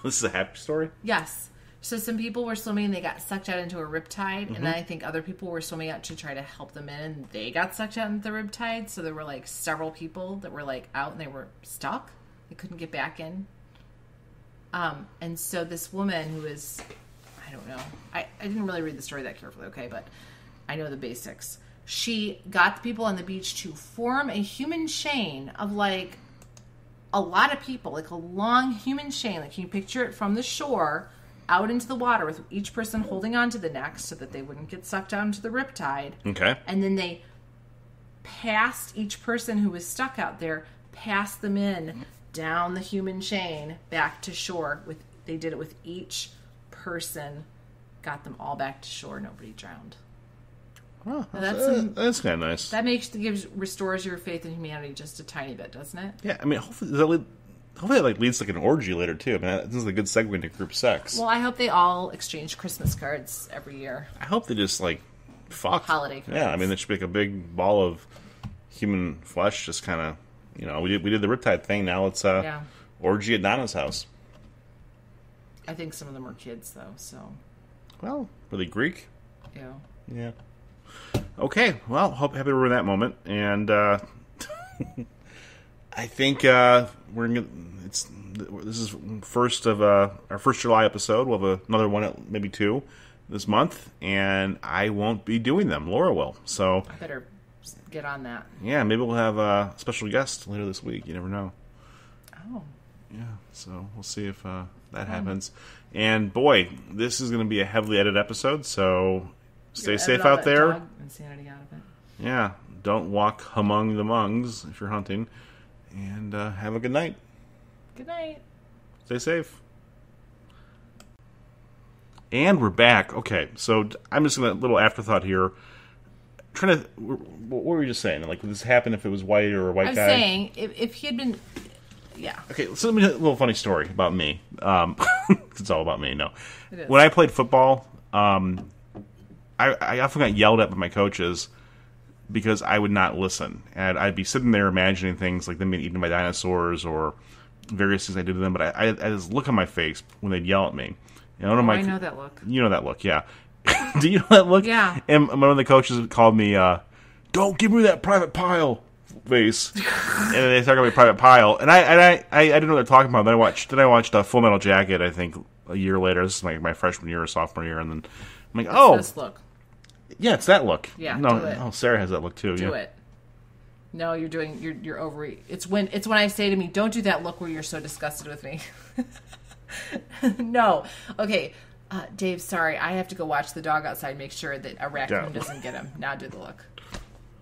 S1: This is a happy story?
S2: Yes. So some people were swimming and they got sucked out into a riptide, and then I think other people were swimming out to try to help them in, and they got sucked out into the riptide. So there were like several people that were like out and they were stuck. They couldn't get back in. And so this woman who is, I don't know, I didn't really read the story that carefully, okay, but I know the basics. She got the people on the beach to form a human chain of like a lot of people, like a long human chain. Like, can you picture it from the shore out into the water with each person holding on to the next so that they wouldn't get sucked down into the riptide.
S1: Okay.
S2: And then they passed each person who was stuck out there, passed them in down the human chain back to shore. They did it with each person, got them all back to shore. Nobody drowned.
S1: Oh, that's kind of nice.
S2: That restores your faith in humanity just a tiny bit, doesn't it?
S1: Yeah, I mean, hopefully it leads to like an orgy later too. I mean, this is a good segue into group sex.
S2: Well, I hope they all exchange Christmas cards every year.
S1: I hope they just like fuck
S2: holiday cards.
S1: Yeah, I mean, there should be like a big ball of human flesh, just kind of, you know, we did the riptide thing. Now it's orgy at Donna's house.
S2: I think some of them are kids though. So,
S1: well, were they Greek?
S2: Yeah.
S1: Yeah. Okay, well, happy we're in that moment, and I think this is first of our first July episode. We'll have another one, maybe 2, this month, and I won't be doing them. Laura will, so
S2: I better get on that.
S1: Yeah, maybe we'll have a special guest later this week. You never know.
S2: Oh.
S1: Yeah, so we'll see if that happens. And boy, this is going to be a heavily edited episode, so. Stay safe out there.
S2: Insanity out of it.
S1: Yeah, don't walk among the Hmongs if you're hunting. And have a good night.
S2: Good night.
S1: Stay safe. And we're back. Okay, so I'm just going to, little afterthought here. What were you just saying? Like, would this happen if it was white or a white guy?
S2: I was saying, if he had been, yeah.
S1: Okay, so let me tell you a little funny story about me. It's all about me. No,
S2: It is.
S1: when I played football, I often got yelled at by my coaches because I would not listen, and I'd be sitting there imagining things like them being eaten by dinosaurs or various things I did to them. But I had this look on my face when they'd yell at me. And one of my,
S2: I know that look.
S1: You know that look, yeah. Do you know that look?
S2: Yeah.
S1: And one of the coaches called me, "Don't give me that private pile face." And then they started calling me private pile, and I didn't know what they're talking about. Then I watched Full Metal Jacket. I think a year later. This is like my freshman year or sophomore year, and then I'm like, "Oh,
S2: This look.
S1: yeah, it's that look."
S2: Yeah,
S1: no,
S2: do it.
S1: oh, Sarah has that look too.
S2: Do
S1: yeah.
S2: it. No, you're over. It's when I say to me, "Don't do that look where you're so disgusted with me." No. Okay. Dave, sorry, I have to go watch the dog outside, make sure that a raccoon doesn't get him. Now do the look.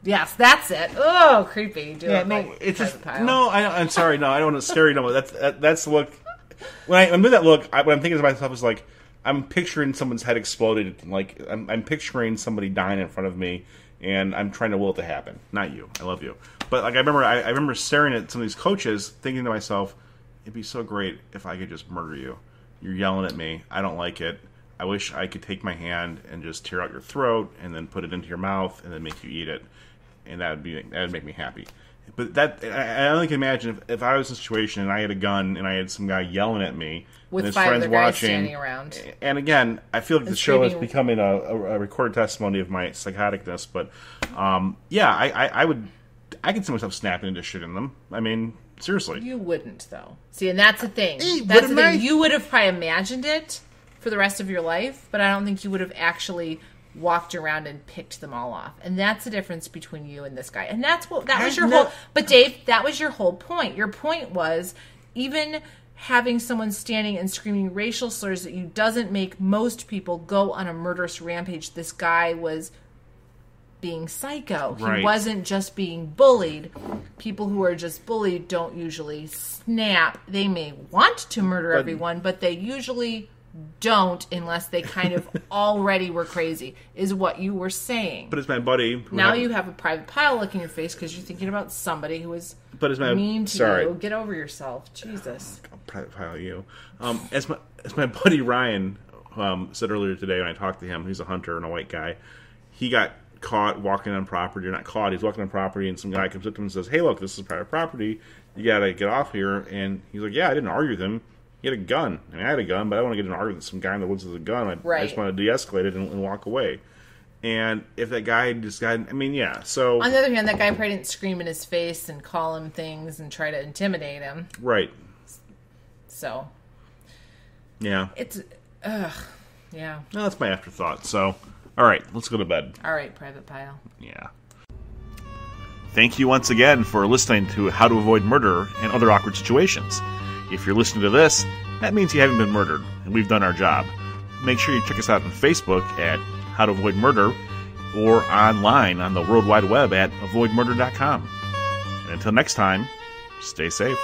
S2: Yes, that's it. Oh, creepy. Do it.
S1: No, it's just
S2: pile.
S1: no. I'm sorry. No, I don't want to scare you. No, that's the look. When I'm doing that look, what I'm thinking to myself is like I'm picturing someone's head exploded. Like I'm picturing somebody dying in front of me, and I'm trying to will it to happen. Not you. I love you, but like I remember staring at some of these coaches, thinking to myself, it'd be so great if I could just murder you. You're yelling at me. I don't like it. I wish I could take my hand and just tear out your throat and then put it into your mouth and then make you eat it, and that would make me happy. But I only can imagine if I was in a situation and I had a gun and I had some guy yelling at me
S2: with
S1: and his
S2: 5
S1: friends
S2: other guys
S1: watching.
S2: standing around.
S1: And again, I feel like the show is
S2: screaming.
S1: becoming a recorded testimony of my psychoticness. But yeah, I could see myself snapping into shit in them. I mean, seriously.
S2: You wouldn't, though. See, and that's the thing.
S1: Hey,
S2: That's the
S1: wouldn't I?
S2: thing. You would have probably imagined it for the rest of your life, but I don't think you would have actually walked around and picked them all off. And that's the difference between you and this guy. And that was your whole. But Dave, that was your whole point. Your point was even having someone standing and screaming racial slurs at you doesn't make most people go on a murderous rampage. This guy was being psycho.
S1: Right.
S2: He wasn't just being bullied. People who are just bullied don't usually snap. They may want to murder everyone, but they usually don't unless they kind of already were crazy, is what you were saying.
S1: But it's my buddy.
S2: Now you have a private pile look in your face because you're thinking about somebody who was mean to you. Get over yourself. Jesus.
S1: Private pile, you. As my buddy Ryan said earlier today when I talked to him, he's a hunter and a white guy. He got caught walking on property, or not caught, he's walking on property, and some guy comes up to him and says, "Hey, look, this is private property. You gotta get off here." And he's like, "Yeah, I didn't argue with him. He had a gun. I mean, I had a gun, but I don't want to get in an argument with some guy in the woods with a gun. I just want to de-escalate it and walk away." And if that guy I mean, yeah, so...
S2: On the other hand, that guy probably didn't scream in his face and call him things and try to intimidate him.
S1: Right.
S2: So...
S1: Yeah.
S2: It's... yeah.
S1: No, that's my afterthought. So, all right, let's go to bed.
S2: All right, private pile.
S1: Yeah. Thank you once again for listening to How to Avoid Murder and Other Awkward Situations. If you're listening to this, that means you haven't been murdered, and we've done our job. Make sure you check us out on Facebook at How to Avoid Murder, or online on the World Wide Web at avoidmurder.com. And until next time, stay safe.